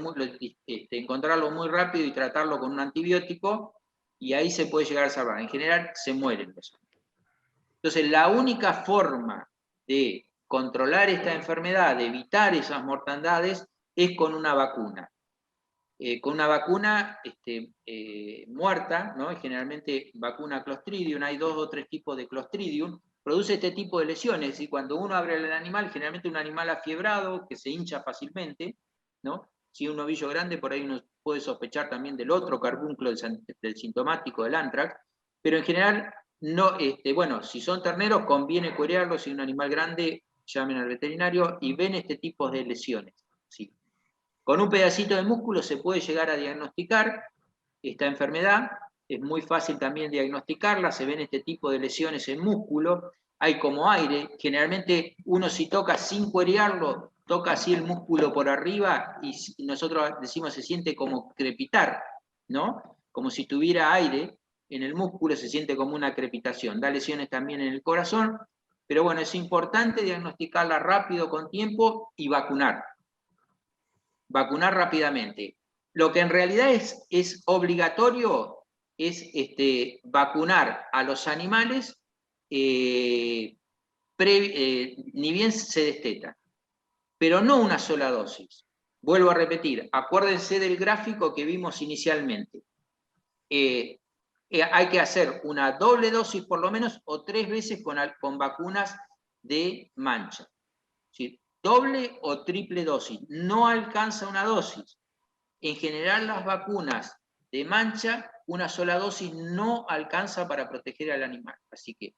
encontrarlo muy rápido y tratarlo con un antibiótico, y ahí se puede llegar a salvar. En general se mueren los animales. Entonces, la única forma de controlar esta enfermedad, de evitar esas mortandades, es con una vacuna. Con una vacuna muerta, ¿no? Generalmente vacuna Clostridium, hay 2 o 3 tipos de Clostridium, produce este tipo de lesiones. Es decir, cuando uno abre el animal, generalmente un animal afiebrado, que se hincha fácilmente, ¿no? Si es un novillo grande, por ahí uno puede sospechar también del otro carbúnculo del sintomático del anthrax, pero en general, no, bueno, si son terneros, conviene cuerearlos. Si es un animal grande, llamen al veterinario y ven este tipo de lesiones. ¿Sí? Con un pedacito de músculo se puede llegar a diagnosticar esta enfermedad. Es muy fácil también diagnosticarla, se ven este tipo de lesiones en músculo, hay como aire, generalmente uno si toca sin cuerearlo, toca así el músculo por arriba y nosotros decimos se siente como crepitar, ¿no? Como si tuviera aire en el músculo, se siente como una crepitación, da lesiones también en el corazón, pero bueno, es importante diagnosticarla rápido, con tiempo, y vacunar. Vacunar rápidamente. Lo que en realidad es obligatorio es vacunar a los animales ni bien se destetan, pero no una sola dosis. Vuelvo a repetir, acuérdense del gráfico que vimos inicialmente. Hay que hacer una doble dosis por lo menos o 3 veces con vacunas de mancha. ¿Sí? Doble o triple dosis, no alcanza una dosis. En general las vacunas de mancha, una sola dosis no alcanza para proteger al animal. Así que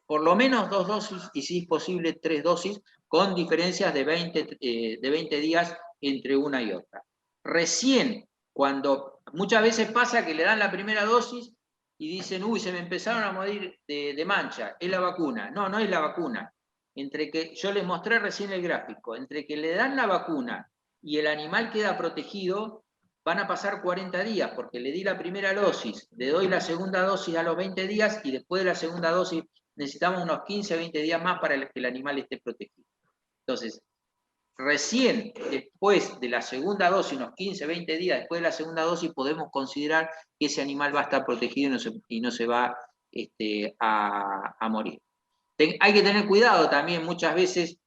por lo menos 2 dosis y si es posible 3 dosis, con diferencias de 20 días entre una y otra. Recién, cuando muchas veces pasa que le dan la primera dosis y dicen, uy, se me empezaron a morir de mancha, es la vacuna. No, no es la vacuna. Entre que yo les mostré recién el gráfico, entre que le dan la vacuna y el animal queda protegido, van a pasar 40 días, porque le di la primera dosis, le doy la segunda dosis a los 20 días, y después de la segunda dosis necesitamos unos 15 a 20 días más para que el animal esté protegido. Entonces, recién después de la segunda dosis, unos 15 a 20 días después de la segunda dosis, podemos considerar que ese animal va a estar protegido y no se va a morir. Hay que tener cuidado también, muchas veces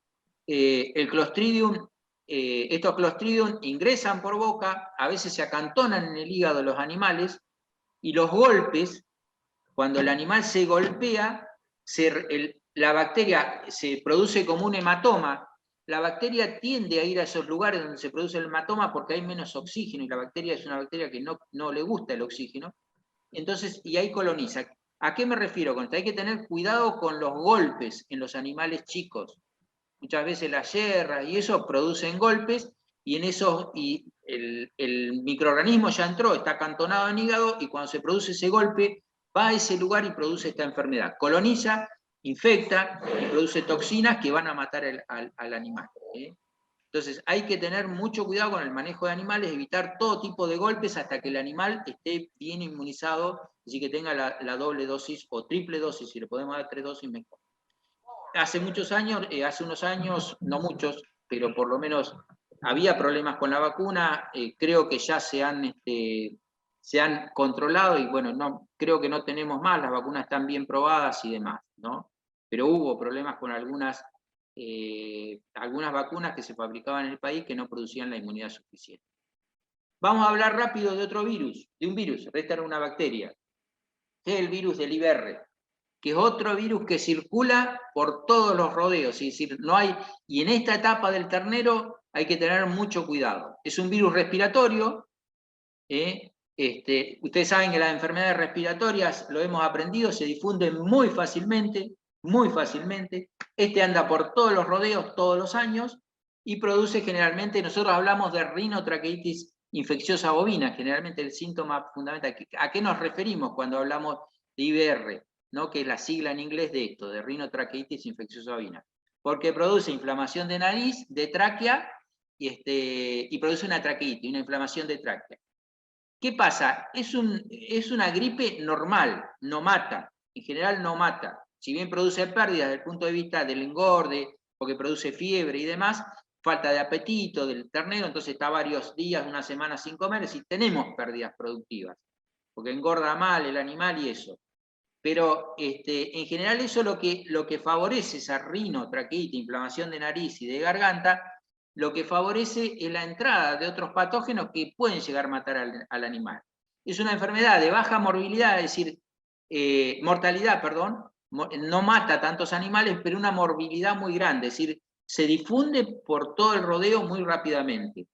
el Clostridium, estos Clostridium ingresan por boca, a veces se acantonan en el hígado de los animales, y los golpes, cuando el animal se golpea, la bacteria se produce como un hematoma. La bacteria tiende a ir a esos lugares donde se produce el hematoma porque hay menos oxígeno, y la bacteria es una bacteria que no le gusta el oxígeno. Entonces, y ahí coloniza. ¿A qué me refiero con esto? Hay que tener cuidado con los golpes en los animales chicos. Muchas veces las yerras y eso producen golpes, y en eso el microorganismo ya entró, está acantonado en hígado, y cuando se produce ese golpe, va a ese lugar y produce esta enfermedad. Coloniza, infecta y produce toxinas que van a matar al animal. Entonces hay que tener mucho cuidado con el manejo de animales, evitar todo tipo de golpes hasta que el animal esté bien inmunizado, así que tenga la doble dosis o triple dosis. Si le podemos dar 3 dosis, mejor. Hace muchos años, hace unos años, no muchos, pero por lo menos había problemas con la vacuna, creo que ya se han controlado, y bueno, creo que no tenemos más, las vacunas están bien probadas y demás, ¿no? Pero hubo problemas con algunas vacunas que se fabricaban en el país que no producían la inmunidad suficiente. Vamos a hablar rápido de otro virus, esta era una bacteria, que es el virus del IBR, que es otro virus que circula por todos los rodeos, es decir, no hay, y en esta etapa del ternero hay que tener mucho cuidado. Es un virus respiratorio, ustedes saben que las enfermedades respiratorias, lo hemos aprendido, se difunden muy fácilmente, anda por todos los rodeos todos los años, y produce generalmente, nosotros hablamos de rinotraqueitis infecciosa bovina, generalmente el síntoma fundamental. ¿A qué nos referimos cuando hablamos de IBR? ¿No? Que es la sigla en inglés de esto, de rinotraqueitis infecciosa bovina. Porque produce inflamación de nariz, de tráquea, y produce una traqueitis, una inflamación de tráquea. ¿Qué pasa? Es una gripe normal, no mata, en general no mata. Si bien produce pérdidas desde el punto de vista del engorde, porque produce fiebre y demás, falta de apetito del ternero, entonces está varios días, una semana sin comer, y tenemos pérdidas productivas, porque engorda mal el animal y eso. Pero en general eso lo que favorece esa rinotraqueitis, inflamación de nariz y de garganta, lo que favorece es la entrada de otros patógenos que pueden llegar a matar al animal. Es una enfermedad de baja mortalidad, no mata tantos animales, pero una morbilidad muy grande, es decir, se difunde por todo el rodeo muy rápidamente,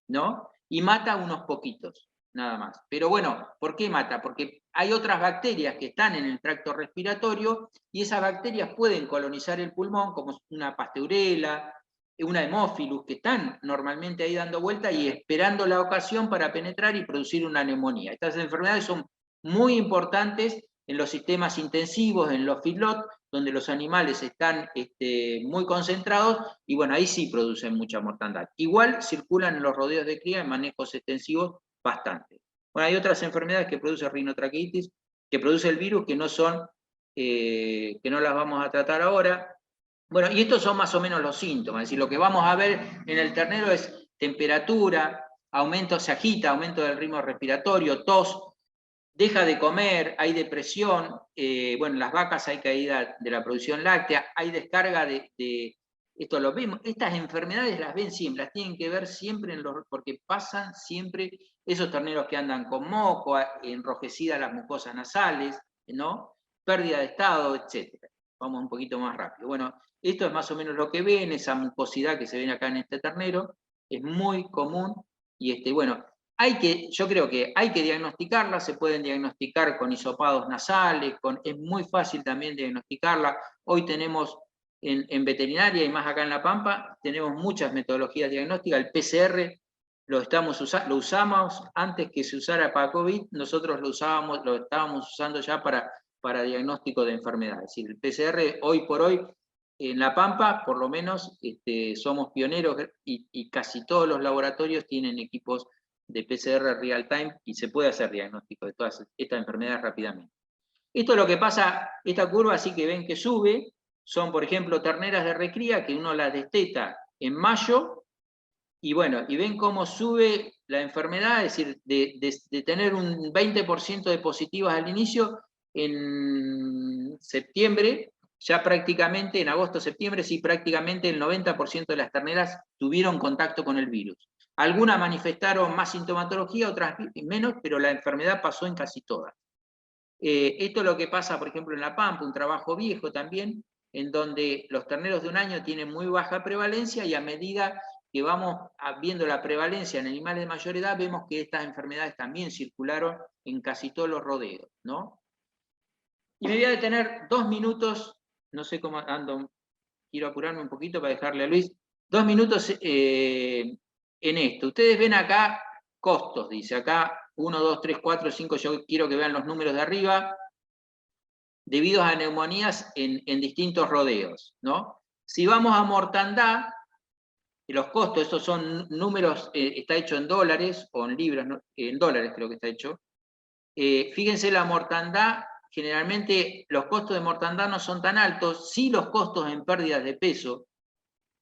¿no? Y mata a unos poquitos, nada más. Pero bueno, ¿por qué mata? Porque hay otras bacterias que están en el tracto respiratorio y esas bacterias pueden colonizar el pulmón, como una pasteurela, una hemófilus, que están normalmente ahí dando vuelta y esperando la ocasión para penetrar y producir una neumonía. Estas enfermedades son muy importantes en los sistemas intensivos, en los feedlots, donde los animales están muy concentrados, y bueno, ahí sí producen mucha mortandad. Igual circulan en los rodeos de cría en manejos extensivos bastante. Bueno, hay otras enfermedades que produce rinotraqueitis, que produce el virus, que no son, que no las vamos a tratar ahora. Bueno, y estos son más o menos los síntomas, es decir, lo que vamos a ver en el ternero es temperatura, aumento, se agita, aumento del ritmo respiratorio, tos, deja de comer, hay depresión, bueno, en las vacas hay caída de la producción láctea, hay descarga esto lo vemos, estas enfermedades las ven siempre, las tienen que ver siempre, porque pasan siempre esos terneros que andan con moco, enrojecidas las mucosas nasales, ¿no? Pérdida de estado, etc. Vamos un poquito más rápido. Bueno, esto es más o menos lo que ven, esa mucosidad que se ven acá en este ternero, es muy común, y bueno, yo creo que hay que diagnosticarla, se pueden diagnosticar con hisopados nasales, es muy fácil también diagnosticarla. Hoy tenemos en veterinaria y más acá en La Pampa, tenemos muchas metodologías diagnósticas. El PCR lo usamos antes que se usara para COVID, nosotros lo estábamos usando ya para diagnóstico de enfermedades. El PCR hoy por hoy en La Pampa, por lo menos, somos pioneros y casi todos los laboratorios tienen equipos de PCR real time y se puede hacer diagnóstico de todas estas enfermedades rápidamente. Esto es lo que pasa, esta curva sí que ven que sube, son por ejemplo terneras de recría que uno las desteta en mayo, y bueno, y ven cómo sube la enfermedad, es decir, de tener un 20% de positivas al inicio, en septiembre, ya prácticamente, en agosto-septiembre, sí, prácticamente el 90% de las terneras tuvieron contacto con el virus. Algunas manifestaron más sintomatología, otras menos, pero la enfermedad pasó en casi todas. Esto es lo que pasa, por ejemplo, en La Pampa, un trabajo viejo también, en donde los terneros de un año tienen muy baja prevalencia y a medida que vamos viendo la prevalencia en animales de mayor edad, vemos que estas enfermedades también circularon en casi todos los rodeos, ¿no? Y me voy a detener 2 minutos, no sé cómo ando, quiero apurarme un poquito para dejarle a Luis, 2 minutos en esto. Ustedes ven acá costos, dice acá 1, 2, 3, 4, 5, yo quiero que vean los números de arriba, debido a neumonías en distintos rodeos, ¿no? Si vamos a mortandad, los costos, estos son números, está hecho en dólares o en libras, ¿no? En dólares creo que está hecho. Fíjense la mortandad, generalmente los costos de mortandad no son tan altos, sí los costos en pérdidas de peso,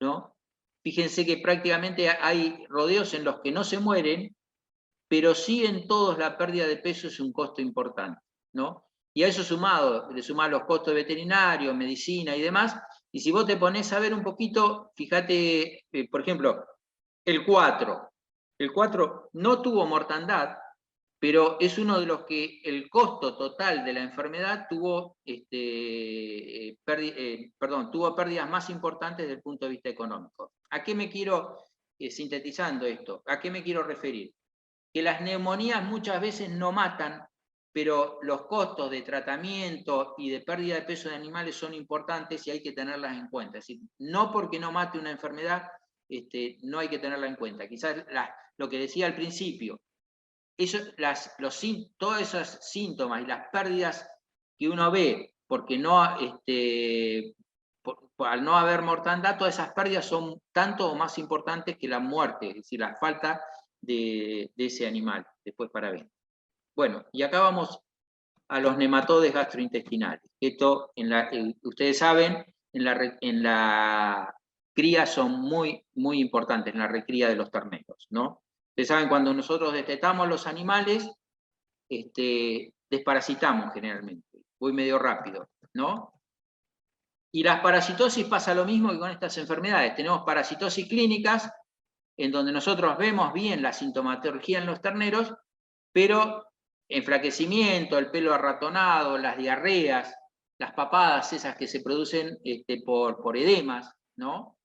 ¿no? Fíjense que prácticamente hay rodeos en los que no se mueren, pero sí en todos la pérdida de peso es un costo importante, ¿no? Y a eso le sumás los costos veterinarios, medicina y demás, y si vos te ponés a ver un poquito, fíjate, por ejemplo, el 4 no tuvo mortandad, pero es uno de los que el costo total de la enfermedad tuvo pérdidas más importantes desde el punto de vista económico. ¿A qué me quiero, sintetizando esto, a qué me quiero referir? Que las neumonías muchas veces no matan, pero los costos de tratamiento y de pérdida de peso de animales son importantes y hay que tenerlas en cuenta. Es decir, no porque no mate una enfermedad, no hay que tenerla en cuenta. Quizás lo que decía al principio, todos esos síntomas y las pérdidas que uno ve, porque no, al no haber mortandad, todas esas pérdidas son tanto o más importantes que la muerte, es decir, la falta de ese animal después para ver. Bueno, y acá vamos a los nematodes gastrointestinales. Esto, ustedes saben, en la cría son muy, muy importantes, en la recría de los terneros, ¿no? Ustedes saben, cuando nosotros destetamos los animales, desparasitamos generalmente. Voy medio rápido, ¿no? Y las parasitosis pasa lo mismo que con estas enfermedades. Tenemos parasitosis clínicas, en donde nosotros vemos bien la sintomatología en los terneros, pero enflaquecimiento, el pelo arratonado, las diarreas, las papadas esas que se producen por edemas, ¿no?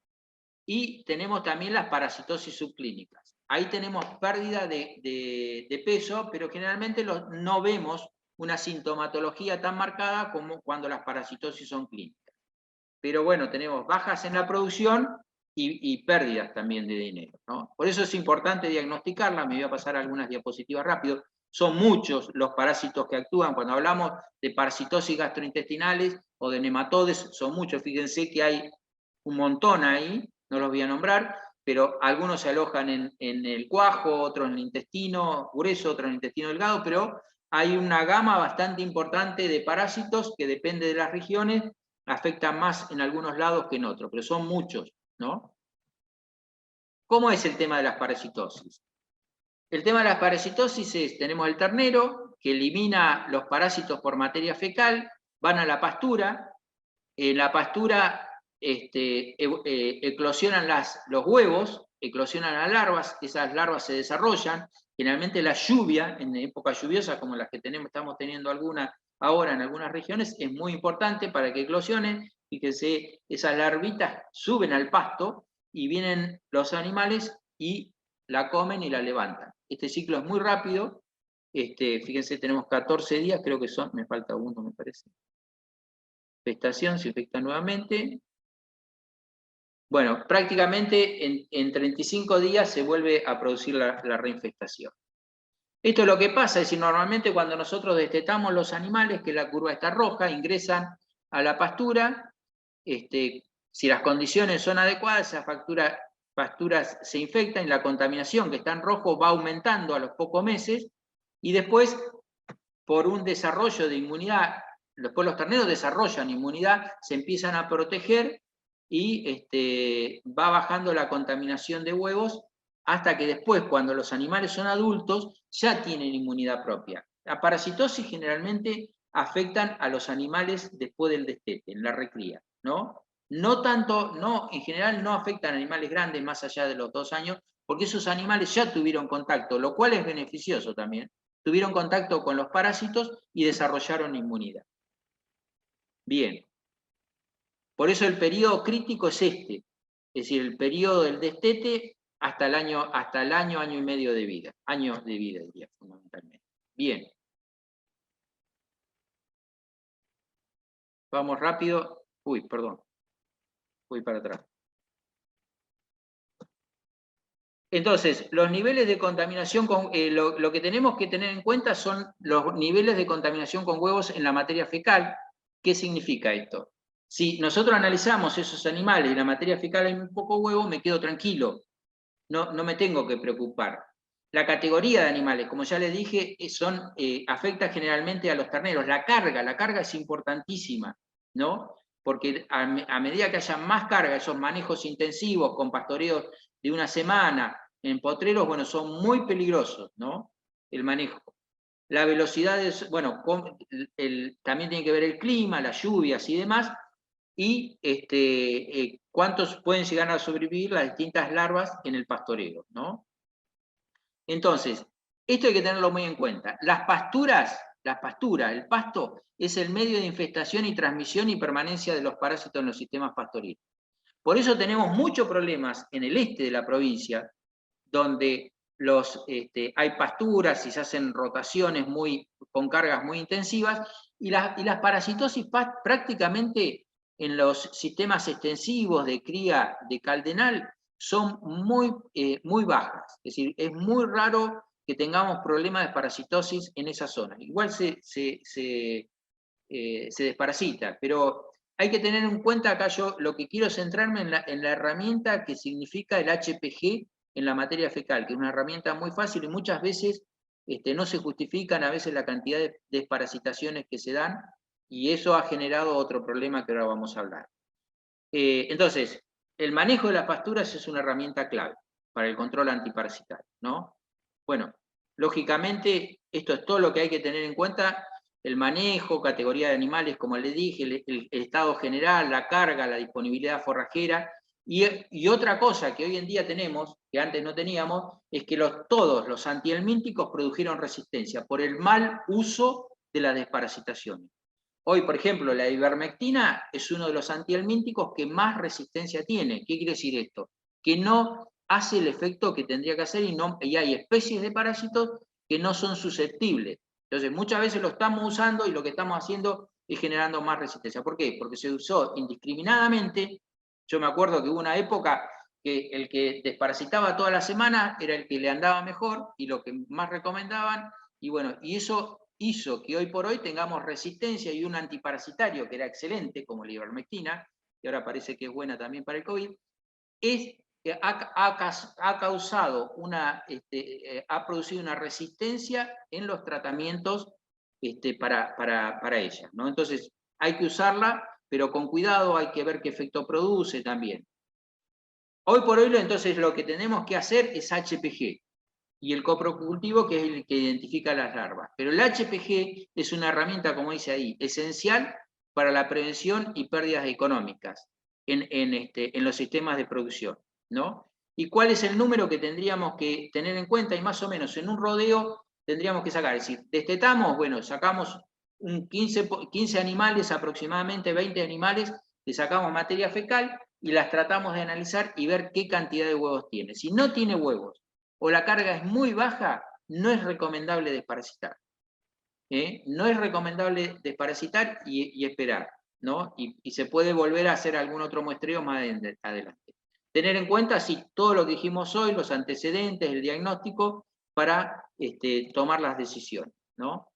Y tenemos también las parasitosis subclínicas. Ahí tenemos pérdida de peso, pero generalmente no vemos una sintomatología tan marcada como cuando las parasitosis son clínicas. Pero bueno, tenemos bajas en la producción y pérdidas también de dinero, ¿no? Por eso es importante diagnosticarla. Me voy a pasar algunas diapositivas rápido. Son muchos los parásitos que actúan. Cuando hablamos de parasitosis gastrointestinales o de nematodes, son muchos. Fíjense que hay un montón ahí, no los voy a nombrar, pero algunos se alojan en el cuajo, otros en el intestino grueso, otros en el intestino delgado, pero hay una gama bastante importante de parásitos que depende de las regiones, afectan más en algunos lados que en otros, pero son muchos, ¿no? ¿Cómo es el tema de las parasitosis? El tema de las parasitosis es, tenemos el ternero, que elimina los parásitos por materia fecal, van a la pastura, en la pastura eclosionan los huevos, eclosionan las larvas, esas larvas se desarrollan, generalmente la lluvia, en época lluviosa como las que estamos teniendo algunas ahora en algunas regiones, es muy importante para que eclosionen. Fíjense, esas larvitas suben al pasto y vienen los animales y la comen y la levantan. Este ciclo es muy rápido, fíjense, tenemos 14 días, creo que son, me falta uno me parece. Infestación, se infecta nuevamente. Bueno, prácticamente en 35 días se vuelve a producir la reinfestación. Esto es lo que pasa, es decir, normalmente cuando nosotros destetamos los animales, que la curva está roja, ingresan a la pastura, si las condiciones son adecuadas, esas pasturas se infectan y la contaminación que está en rojo va aumentando a los pocos meses, y después, por un desarrollo de inmunidad, después los terneros desarrollan inmunidad, se empiezan a proteger y va bajando la contaminación de huevos hasta que después, cuando los animales son adultos, ya tienen inmunidad propia. La parasitosis generalmente afectan a los animales después del destete, en la recría, ¿no? En general no afectan a animales grandes más allá de los 2 años, porque esos animales ya tuvieron contacto, lo cual es beneficioso también. Tuvieron contacto con los parásitos y desarrollaron inmunidad. Bien. Por eso el periodo crítico es es decir, el periodo del destete hasta el año, año y medio de vida. Años de vida, diría, fundamentalmente. Bien. Vamos rápido. Uy, perdón. Voy para atrás. Entonces, los niveles de contaminación con... lo que tenemos que tener en cuenta son los niveles de contaminación con huevos en la materia fecal. ¿Qué significa esto? Si nosotros analizamos esos animales y la materia fecal hay un poco huevo, me quedo tranquilo. No me tengo que preocupar. La categoría de animales, como ya les dije, afecta generalmente a los terneros. La carga es importantísima, ¿no? Porque a medida que haya más carga, esos manejos intensivos con pastoreos de una semana en potreros, bueno, son muy peligrosos, ¿no? El manejo. La velocidad es, bueno, también tiene que ver el clima, las lluvias y demás, y cuántos pueden llegar a sobrevivir las distintas larvas en el pastoreo, ¿no? Entonces, esto hay que tenerlo muy en cuenta. Las pasturas, el pasto, es el medio de infestación y transmisión y permanencia de los parásitos en los sistemas pastoriles. Por eso tenemos muchos problemas en el este de la provincia, donde hay pasturas y se hacen rotaciones con cargas muy intensivas, y las parasitosis prácticamente en los sistemas extensivos de cría de caldenal son muy bajas. Es decir, es muy raro que tengamos problemas de parasitosis en esa zona. Igual se desparasita, pero hay que tener en cuenta acá, yo lo que quiero centrarme en la herramienta que significa el HPG en la materia fecal, que es una herramienta muy fácil y muchas veces no se justifican a veces la cantidad de desparasitaciones que se dan, y eso ha generado otro problema que ahora vamos a hablar. Entonces, el manejo de las pasturas es una herramienta clave para el control antiparasitario, ¿no? Bueno, lógicamente, esto es todo lo que hay que tener en cuenta: el manejo, categoría de animales, como les dije, el estado general, la carga, la disponibilidad forrajera, y otra cosa que hoy en día tenemos, que antes no teníamos, es que todos los antihelmínticos produjeron resistencia por el mal uso de las desparasitaciones. Hoy, por ejemplo, la ivermectina es uno de los antihelmínticos que más resistencia tiene. ¿Qué quiere decir esto? Que no hace el efecto que tendría que hacer y hay especies de parásitos que no son susceptibles. Entonces, muchas veces lo estamos usando y lo que estamos haciendo es generando más resistencia. ¿Por qué? Porque se usó indiscriminadamente. Yo me acuerdo que hubo una época que el que desparasitaba toda la semana era el que le andaba mejor y lo que más recomendaban. Y bueno, y eso hizo que hoy por hoy tengamos resistencia y un antiparasitario que era excelente, como la ivermectina, y ahora parece que es buena también para el COVID, ha causado ha producido una resistencia en los tratamientos para ella, ¿no? Entonces, hay que usarla, pero con cuidado, hay que ver qué efecto produce también. Hoy por hoy, entonces, lo que tenemos que hacer es HPG, y el coprocultivo, que es el que identifica las larvas. Pero el HPG es una herramienta, como dice ahí, esencial para la prevención y pérdidas económicas en los sistemas de producción, ¿no? ¿Y cuál es el número que tendríamos que tener en cuenta? Y más o menos en un rodeo tendríamos que sacar, es decir, destetamos, bueno, sacamos 15 animales, aproximadamente 20 animales, le sacamos materia fecal y las tratamos de analizar y ver qué cantidad de huevos tiene. Si no tiene huevos, o la carga es muy baja, no es recomendable desparasitar. No es recomendable desparasitar y esperar, ¿no? Y se puede volver a hacer algún otro muestreo más adelante. Tener en cuenta, sí, todo lo que dijimos hoy, los antecedentes, el diagnóstico, para tomar las decisiones, ¿no?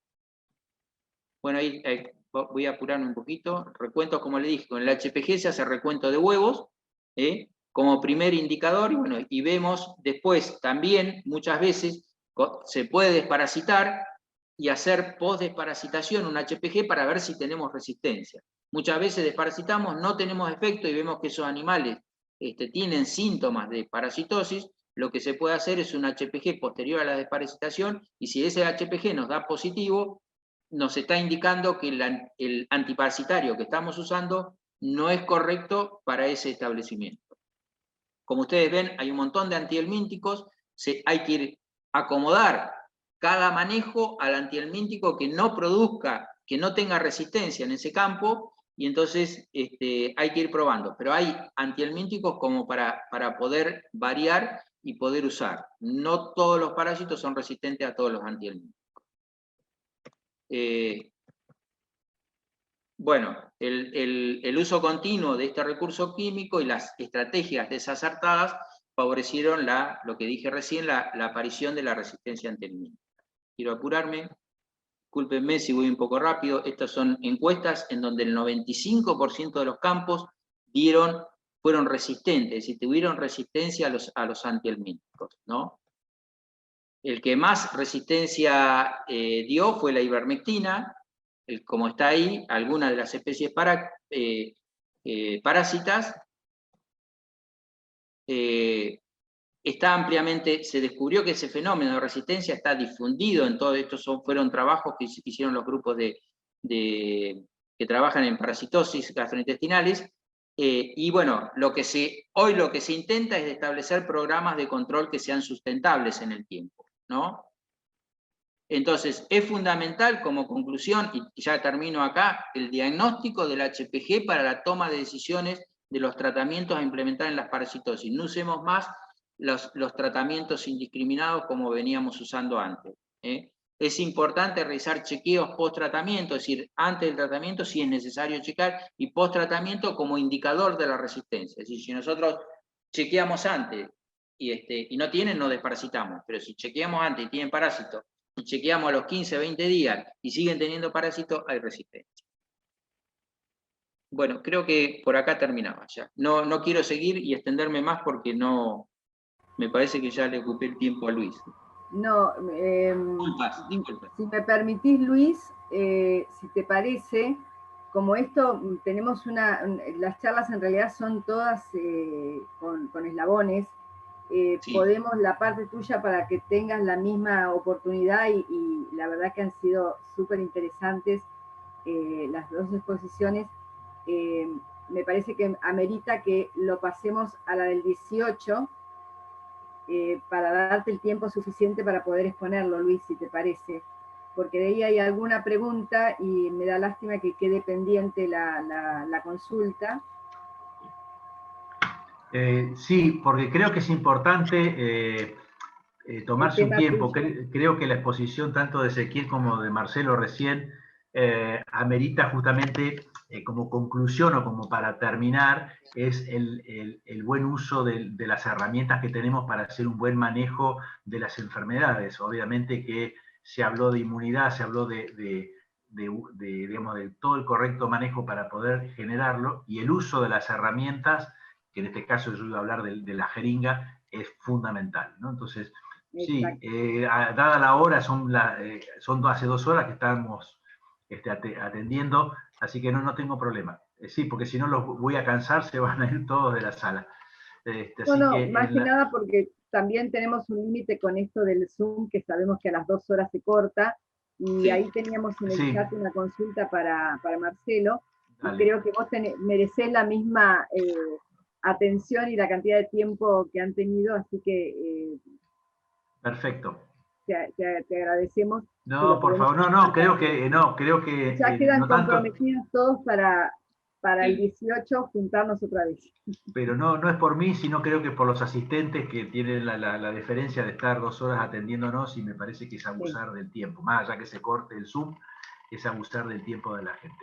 Bueno, ahí voy a apurarme un poquito. Recuento, como le dije, con el HPG se hace recuento de huevos, como primer indicador, y bueno, y vemos después también, muchas veces, se puede desparasitar y hacer post-desparasitación un HPG para ver si tenemos resistencia. Muchas veces desparasitamos, no tenemos efecto y vemos que esos animales tienen síntomas de parasitosis. Lo que se puede hacer es un HPG posterior a la desparasitación, y si ese HPG nos da positivo, nos está indicando que el antiparasitario que estamos usando no es correcto para ese establecimiento. Como ustedes ven, hay un montón de antihelmínticos, hay que acomodar cada manejo al antihelmíntico que no produzca, que no tenga resistencia en ese campo, y entonces hay que ir probando. Pero hay antihelmínticos como para poder variar y poder usar. No todos los parásitos son resistentes a todos los antihelmínticos. Bueno, el uso continuo de este recurso químico y las estrategias desacertadas favorecieron lo que dije recién, la aparición de la resistencia antihelmíntica. Quiero apurarme, discúlpenme si voy un poco rápido. Estas son encuestas en donde el 95% de los campos fueron resistentes, es decir, tuvieron resistencia a los antihelmínticos, ¿no? El que más resistencia dio fue la ivermectina. Como está ahí, algunas de las especies parásitas, está ampliamente, se descubrió que ese fenómeno de resistencia está difundido en todo esto. Fueron trabajos que hicieron los grupos que trabajan en parasitosis gastrointestinales, y bueno, hoy lo que se intenta es establecer programas de control que sean sustentables en el tiempo, ¿no? Entonces, es fundamental como conclusión, y ya termino acá, el diagnóstico del HPG para la toma de decisiones de los tratamientos a implementar en las parasitosis. No usemos más los tratamientos indiscriminados como veníamos usando antes. Es importante realizar chequeos post-tratamiento, es decir, antes del tratamiento si es necesario checar, y post-tratamiento como indicador de la resistencia. Es decir, si nosotros chequeamos antes y no tienen, no desparasitamos, pero si chequeamos antes y tienen parásitos, y chequeamos a los 15, 20 días y siguen teniendo parásitos, hay resistencia. Bueno, creo que por acá terminaba ya. No quiero seguir y extenderme más porque no, me parece que ya le ocupé el tiempo a Luis.
No,
disculpas.
Si me permitís, Luis, si te parece, como esto tenemos las charlas en realidad son todas con eslabones, sí. Podemos la parte tuya para que tengas la misma oportunidad y la verdad que han sido súper interesantes las dos exposiciones. Me parece que amerita que lo pasemos a la del 18 para darte el tiempo suficiente para poder exponerlo, Luis, si te parece. porque de ahí hay alguna pregunta y me da lástima que quede pendiente la consulta.
Sí, porque creo que es importante tomarse un tiempo. Creo que la exposición tanto de Ezequiel como de Marcelo recién amerita justamente como conclusión o como para terminar, es el buen uso de las herramientas que tenemos para hacer un buen manejo de las enfermedades. Obviamente que se habló de inmunidad, se habló digamos, de todo el correcto manejo para poder generarlo, y el uso de las herramientas, que en este caso yo iba a hablar de la jeringa, es fundamental, ¿no? Entonces, sí, dada la hora, son hace 2 horas que estamos atendiendo, así que no tengo problema. Sí, porque si no los voy a cansar, se van a ir todos de la sala.
Bueno, más que nada porque también tenemos un límite con esto del Zoom, que sabemos que a las 2 horas se corta, y sí, ahí teníamos en el chat una consulta para Marcelo, y creo que vos merecés la misma atención y la cantidad de tiempo que han tenido, así que...
perfecto.
Te agradecemos.
No, por favor, creo que...
Ya quedan
no
comprometidos todos para el 18 juntarnos otra vez.
Pero no es por mí, sino creo que por los asistentes que tienen la deferencia de estar 2 horas atendiéndonos, y me parece que es abusar del tiempo. Más allá que se corte el Zoom, es abusar del tiempo de la gente.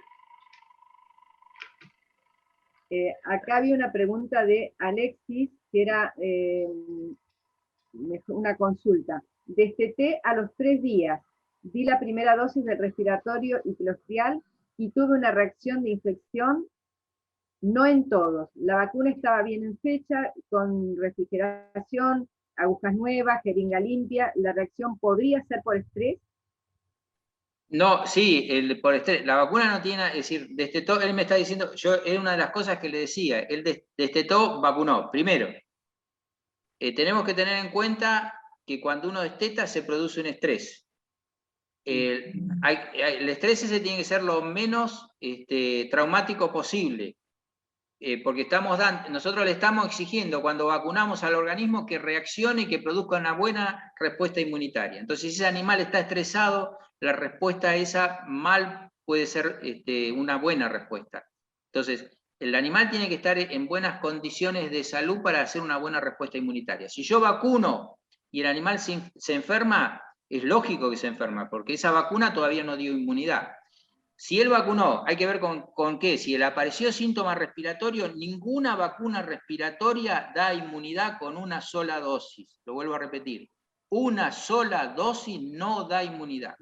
Acá había una pregunta de Alexis, que era una consulta. Desteté a los 3 días, di la primera dosis de respiratorio y clostrial y tuve una reacción de infección, no en todos. La vacuna estaba bien en fecha, con refrigeración, agujas nuevas, jeringa limpia. ¿La reacción podría ser por estrés?
No, sí, por estrés. La vacuna no tiene, es decir, destetó, él me está diciendo, es una de las cosas que le decía, él destetó, vacunó. Primero, tenemos que tener en cuenta que cuando uno desteta se produce un estrés. El estrés ese tiene que ser lo menos traumático posible, porque nosotros le estamos exigiendo cuando vacunamos al organismo que reaccione y que produzca una buena respuesta inmunitaria. Entonces, si ese animal está estresado, la respuesta esa mal puede ser una buena respuesta. Entonces, el animal tiene que estar en buenas condiciones de salud para hacer una buena respuesta inmunitaria. Si yo vacuno y el animal se enferma, es lógico que se enferma, porque esa vacuna todavía no dio inmunidad. Si él vacunó, hay que ver con qué. Si le apareció síntoma respiratorio, ninguna vacuna respiratoria da inmunidad con una sola dosis. Lo vuelvo a repetir. Una sola dosis no da inmunidad.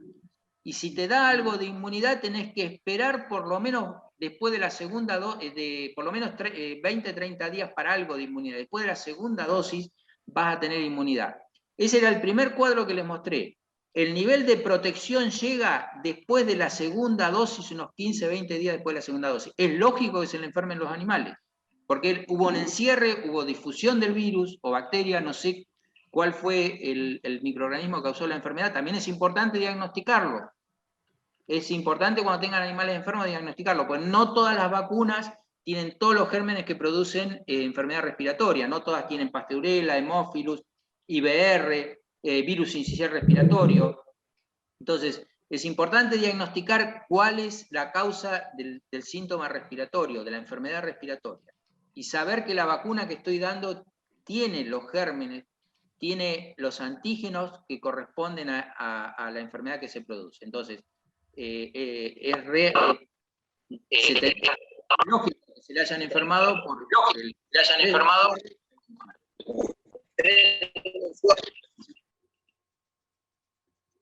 Y si te da algo de inmunidad, tenés que esperar por lo menos después de la segunda dosis, por lo menos 20-30 días para algo de inmunidad. Después de la segunda dosis vas a tener inmunidad. Ese era el primer cuadro que les mostré. El nivel de protección llega después de la segunda dosis, unos 15-20 días después de la segunda dosis. Es lógico que se le enfermen los animales, porque hubo un encierre, hubo difusión del virus o bacteria, no sé cuál fue el microorganismo que causó la enfermedad. También es importante diagnosticarlo. Es importante cuando tengan animales enfermos diagnosticarlo, porque no todas las vacunas tienen todos los gérmenes que producen enfermedad respiratoria. No todas tienen Pasteurella, Hemófilus, IBR, virus incisional respiratorio. Entonces, es importante diagnosticar cuál es la causa del síntoma respiratorio, de la enfermedad respiratoria, y saber que la vacuna que estoy dando tiene los gérmenes, tiene los antígenos que corresponden a la enfermedad que se produce. Entonces, es lógico que se le hayan enfermado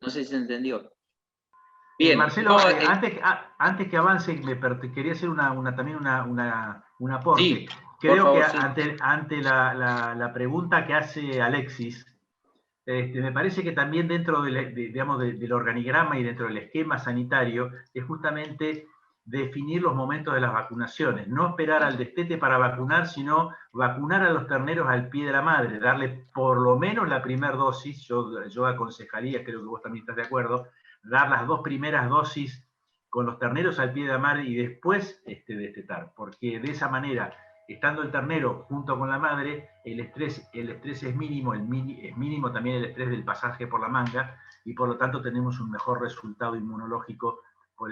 No sé si se entendió.
Bien. Marcelo, antes que avance, quería hacer también un aporte.
Sí,
creo
favor,
que
sí.
ante la pregunta que hace Alexis, me parece que también dentro del organigrama y dentro del esquema sanitario es justamente definir los momentos de las vacunaciones, no esperar al destete para vacunar, sino vacunar a los terneros al pie de la madre, darle por lo menos la primera dosis. Yo aconsejaría, creo que vos también estás de acuerdo, dar las 2 primeras dosis con los terneros al pie de la madre y después destetar, porque de esa manera estando el ternero junto con la madre, el estrés es mínimo, es mínimo también el estrés del pasaje por la manga, y por lo tanto tenemos un mejor resultado inmunológico con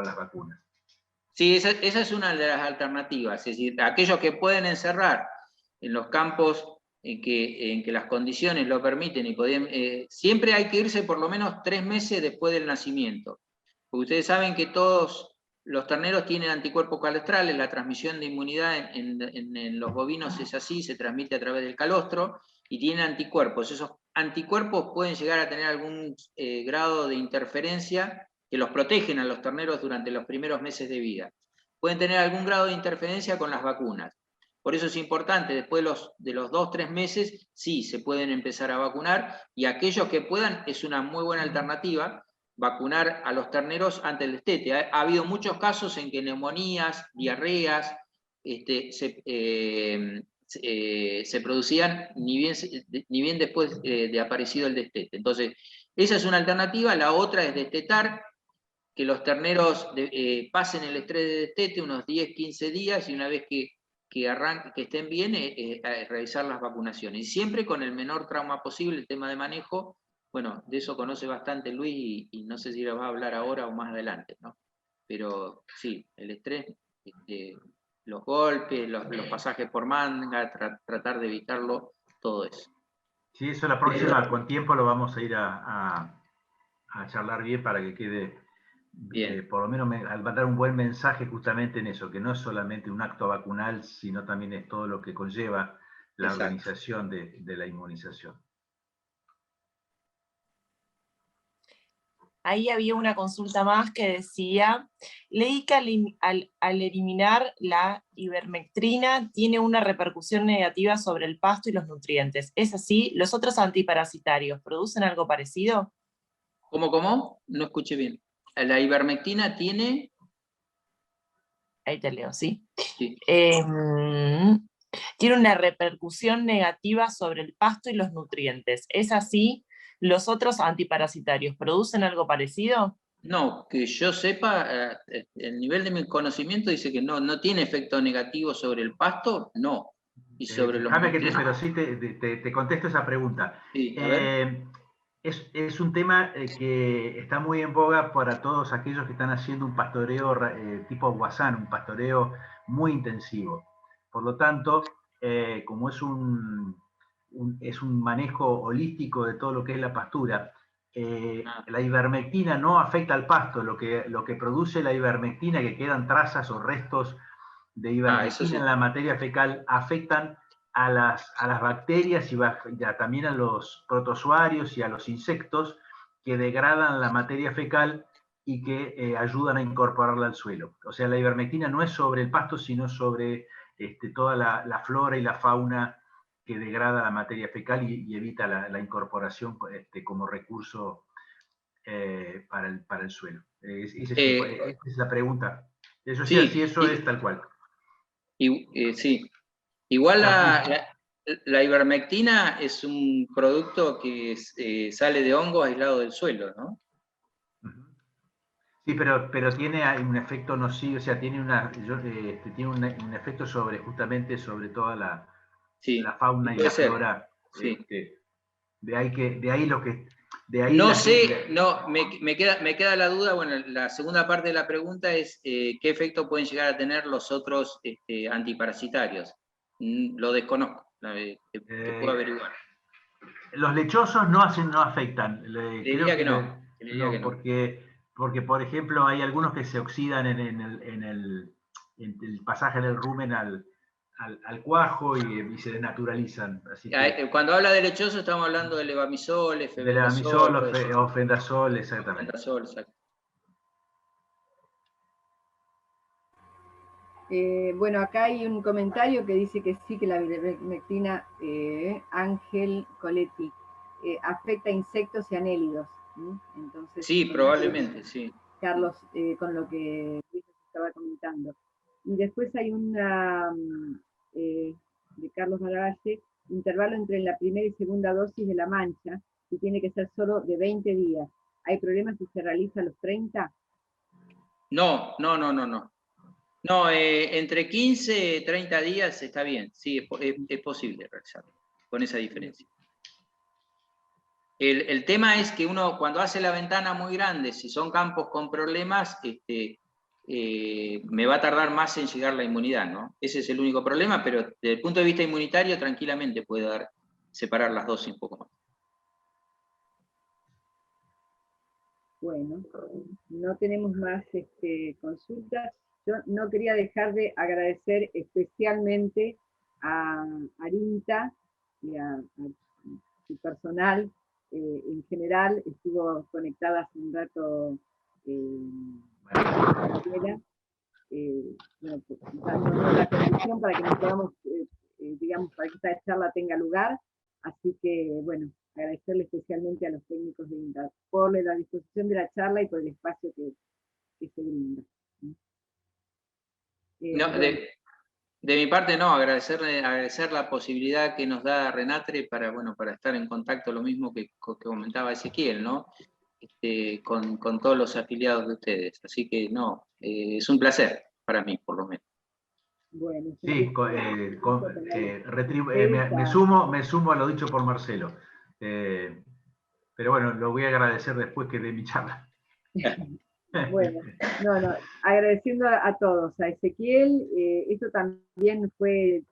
las vacunas.
Sí, esa es una de las alternativas, es decir, aquellos que pueden encerrar en los campos en que las condiciones lo permiten, y siempre hay que irse por lo menos 3 meses después del nacimiento, porque ustedes saben que todos los terneros tienen anticuerpos calostrales, la transmisión de inmunidad en los bovinos es así, se transmite a través del calostro, y tienen anticuerpos. Esos anticuerpos pueden llegar a tener algún grado de interferencia que los protegen a los terneros durante los primeros meses de vida. Pueden tener algún grado de interferencia con las vacunas. Por eso es importante, después de los 2-3 meses, sí, se pueden empezar a vacunar, y aquellos que puedan, es una muy buena alternativa, vacunar a los terneros antes del destete. Ha habido muchos casos en que neumonías, diarreas, se producían ni bien después de aparecido el destete. Entonces, esa es una alternativa. La otra es destetar, que los terneros pasen el estrés de destete unos 10-15 días, y una vez que estén bien, realizar las vacunaciones. Y siempre con el menor trauma posible. El tema de manejo, bueno, de eso conoce bastante Luis, y no sé si lo va a hablar ahora o más adelante, ¿no? Pero sí, el estrés, los golpes, los pasajes por manga, tratar de evitarlo, todo eso.
Sí, eso la próxima, con tiempo lo vamos a ir a charlar bien para que quede, por lo menos al mandar un buen mensaje justamente en eso, que no es solamente un acto vacunal, sino también es todo lo que conlleva la organización de la inmunización.
Ahí había una consulta más que decía, leí que al eliminar la ivermectrina tiene una repercusión negativa sobre el pasto y los nutrientes. ¿Es así? ¿Los otros antiparasitarios producen algo parecido?
¿Cómo? No escuché bien. La ivermectina tiene...
Ahí te leo, ¿sí?
Sí.
Tiene una repercusión negativa sobre el pasto y los nutrientes. ¿Es así? ¿Los otros antiparasitarios producen algo parecido?
No, que yo sepa, el nivel de mi conocimiento dice que no tiene efecto negativo sobre el pasto, no. Y sobre los nutrientes.
Pero sí te contesto esa pregunta.
Sí, a ver.
Es un tema que está muy en boga para todos aquellos que están haciendo un pastoreo tipo Guasán, un pastoreo muy intensivo. Por lo tanto, como es un manejo holístico de todo lo que es la pastura, la ivermectina no afecta al pasto. Lo que produce la ivermectina, que quedan trazas o restos de ivermectina en la materia fecal, afectan a las bacterias y también a los protozoarios y a los insectos, que degradan la materia fecal y que ayudan a incorporarla al suelo. O sea, la ivermectina no es sobre el pasto, sino sobre toda la flora y la fauna que degrada la materia fecal y evita la incorporación como recurso para el suelo. Esa es la pregunta. Eso sí, así eso es tal cual.
Sí. Igual la ivermectina es un producto que sale de hongos aislado del suelo, ¿no?
Sí, pero tiene un efecto nocivo, o sea, tiene un efecto justamente sobre toda la fauna y la flora.
Sí.
De ahí lo que...
No sé, me queda la duda. Bueno, la segunda parte de la pregunta es ¿qué efecto pueden llegar a tener los otros antiparasitarios? Lo desconozco, que puedo averiguar.
Los lechosos no afectan.
Diría que no.
Porque, por ejemplo, hay algunos que se oxidan en el pasaje del rumen al cuajo y se desnaturalizan. Así que,
cuando habla de lechoso estamos hablando de levamisol,
efebendazol, o fendazol, exactamente.
Fendazol, exacto.
Bueno, acá hay un comentario que dice que sí, que la ivermectina, Ángel Coletti, afecta a insectos y anélidos. Entonces,
sí, probablemente, sí.
Carlos, con lo que Luis estaba comentando. Y después hay una de Carlos Maravalle, intervalo entre la primera y segunda dosis de la mancha, y tiene que ser solo de 20 días. ¿Hay problemas si se realiza a los 30?
No. No, entre 15 y 30 días está bien, sí, es posible realizarlo, con esa diferencia. El tema es que uno cuando hace la ventana muy grande, si son campos con problemas, me va a tardar más en llegar la inmunidad, ¿no? Ese es el único problema, pero desde el punto de vista inmunitario tranquilamente puede separar las dosis un poco más.
Bueno, no tenemos más consultas. Yo no quería dejar de agradecer especialmente a Arinta y a su personal. En general, estuvo conectada hace un rato dándonos la condición para que nos podamos, digamos, para que esta charla tenga lugar. Así que, bueno, agradecerle especialmente a los técnicos de INTA por la disposición de la charla y por el espacio que se brinda.
No, de mi parte no, agradecer la posibilidad que nos da Renatre para estar en contacto, lo mismo que comentaba Ezequiel, ¿no? Con todos los afiliados de ustedes. Así que no, es un placer para mí, por lo menos.
Bueno,
sí, me sumo a lo dicho por Marcelo. Pero bueno, lo voy a agradecer después que dé mi charla.
Bueno, no, agradeciendo a todos, a Ezequiel, esto también fue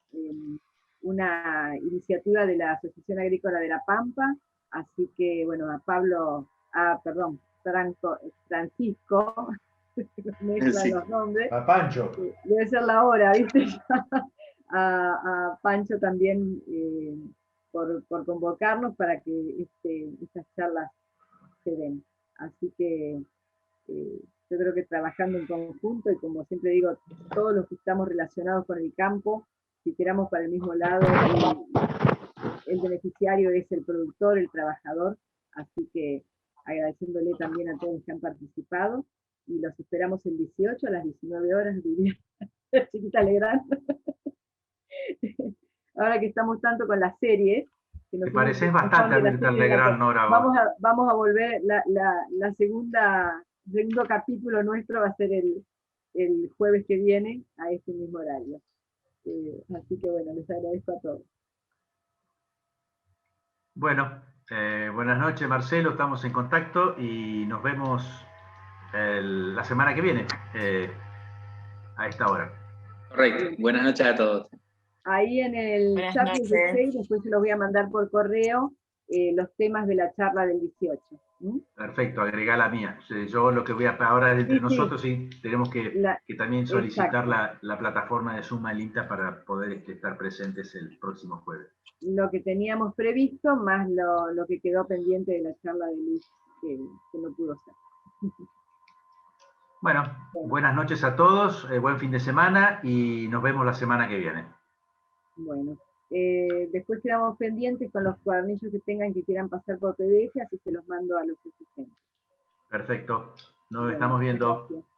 una iniciativa de la Asociación Agrícola de La Pampa, así que bueno, a Pablo, Francisco, mezclan los nombres.
A Pancho.
Debe ser la hora, ¿viste? a Pancho también por convocarnos para que estas charlas se den. Así que yo creo que trabajando en conjunto, y como siempre digo, todos los que estamos relacionados con el campo, si tiramos para el mismo lado, el beneficiario es el productor, el trabajador, así que agradeciéndole también a todos que han participado, y los esperamos el 18 a las 19 horas, diría Chiquita Legrand. Ahora que estamos tanto con las series, que
te pareces bastante a Mirta Legrand, Nora.
Vamos a volver, la segundo capítulo nuestro va a ser el jueves que viene a este mismo horario. Así que bueno, les agradezco a todos.
Bueno, buenas noches Marcelo, estamos en contacto y nos vemos la semana que viene a esta hora.
Correcto, buenas noches a todos.
Ahí en el chat de 16, después se los voy a mandar por correo los temas de la charla del 18.
Perfecto, agregá la mía. Yo lo que voy a ahora entre nosotros, sí, tenemos que también solicitar la plataforma de Zoom al INTA para poder estar presentes el próximo jueves.
Lo que teníamos previsto, más lo que quedó pendiente de la charla de Luis, que no pudo ser.
Bueno, buenas noches a todos, buen fin de semana y nos vemos la semana que viene.
Bueno, después quedamos pendientes con los cuadernillos que quieran pasar por PDF, así que los mando a los asistentes.
Perfecto, nos estamos viendo.
Gracias.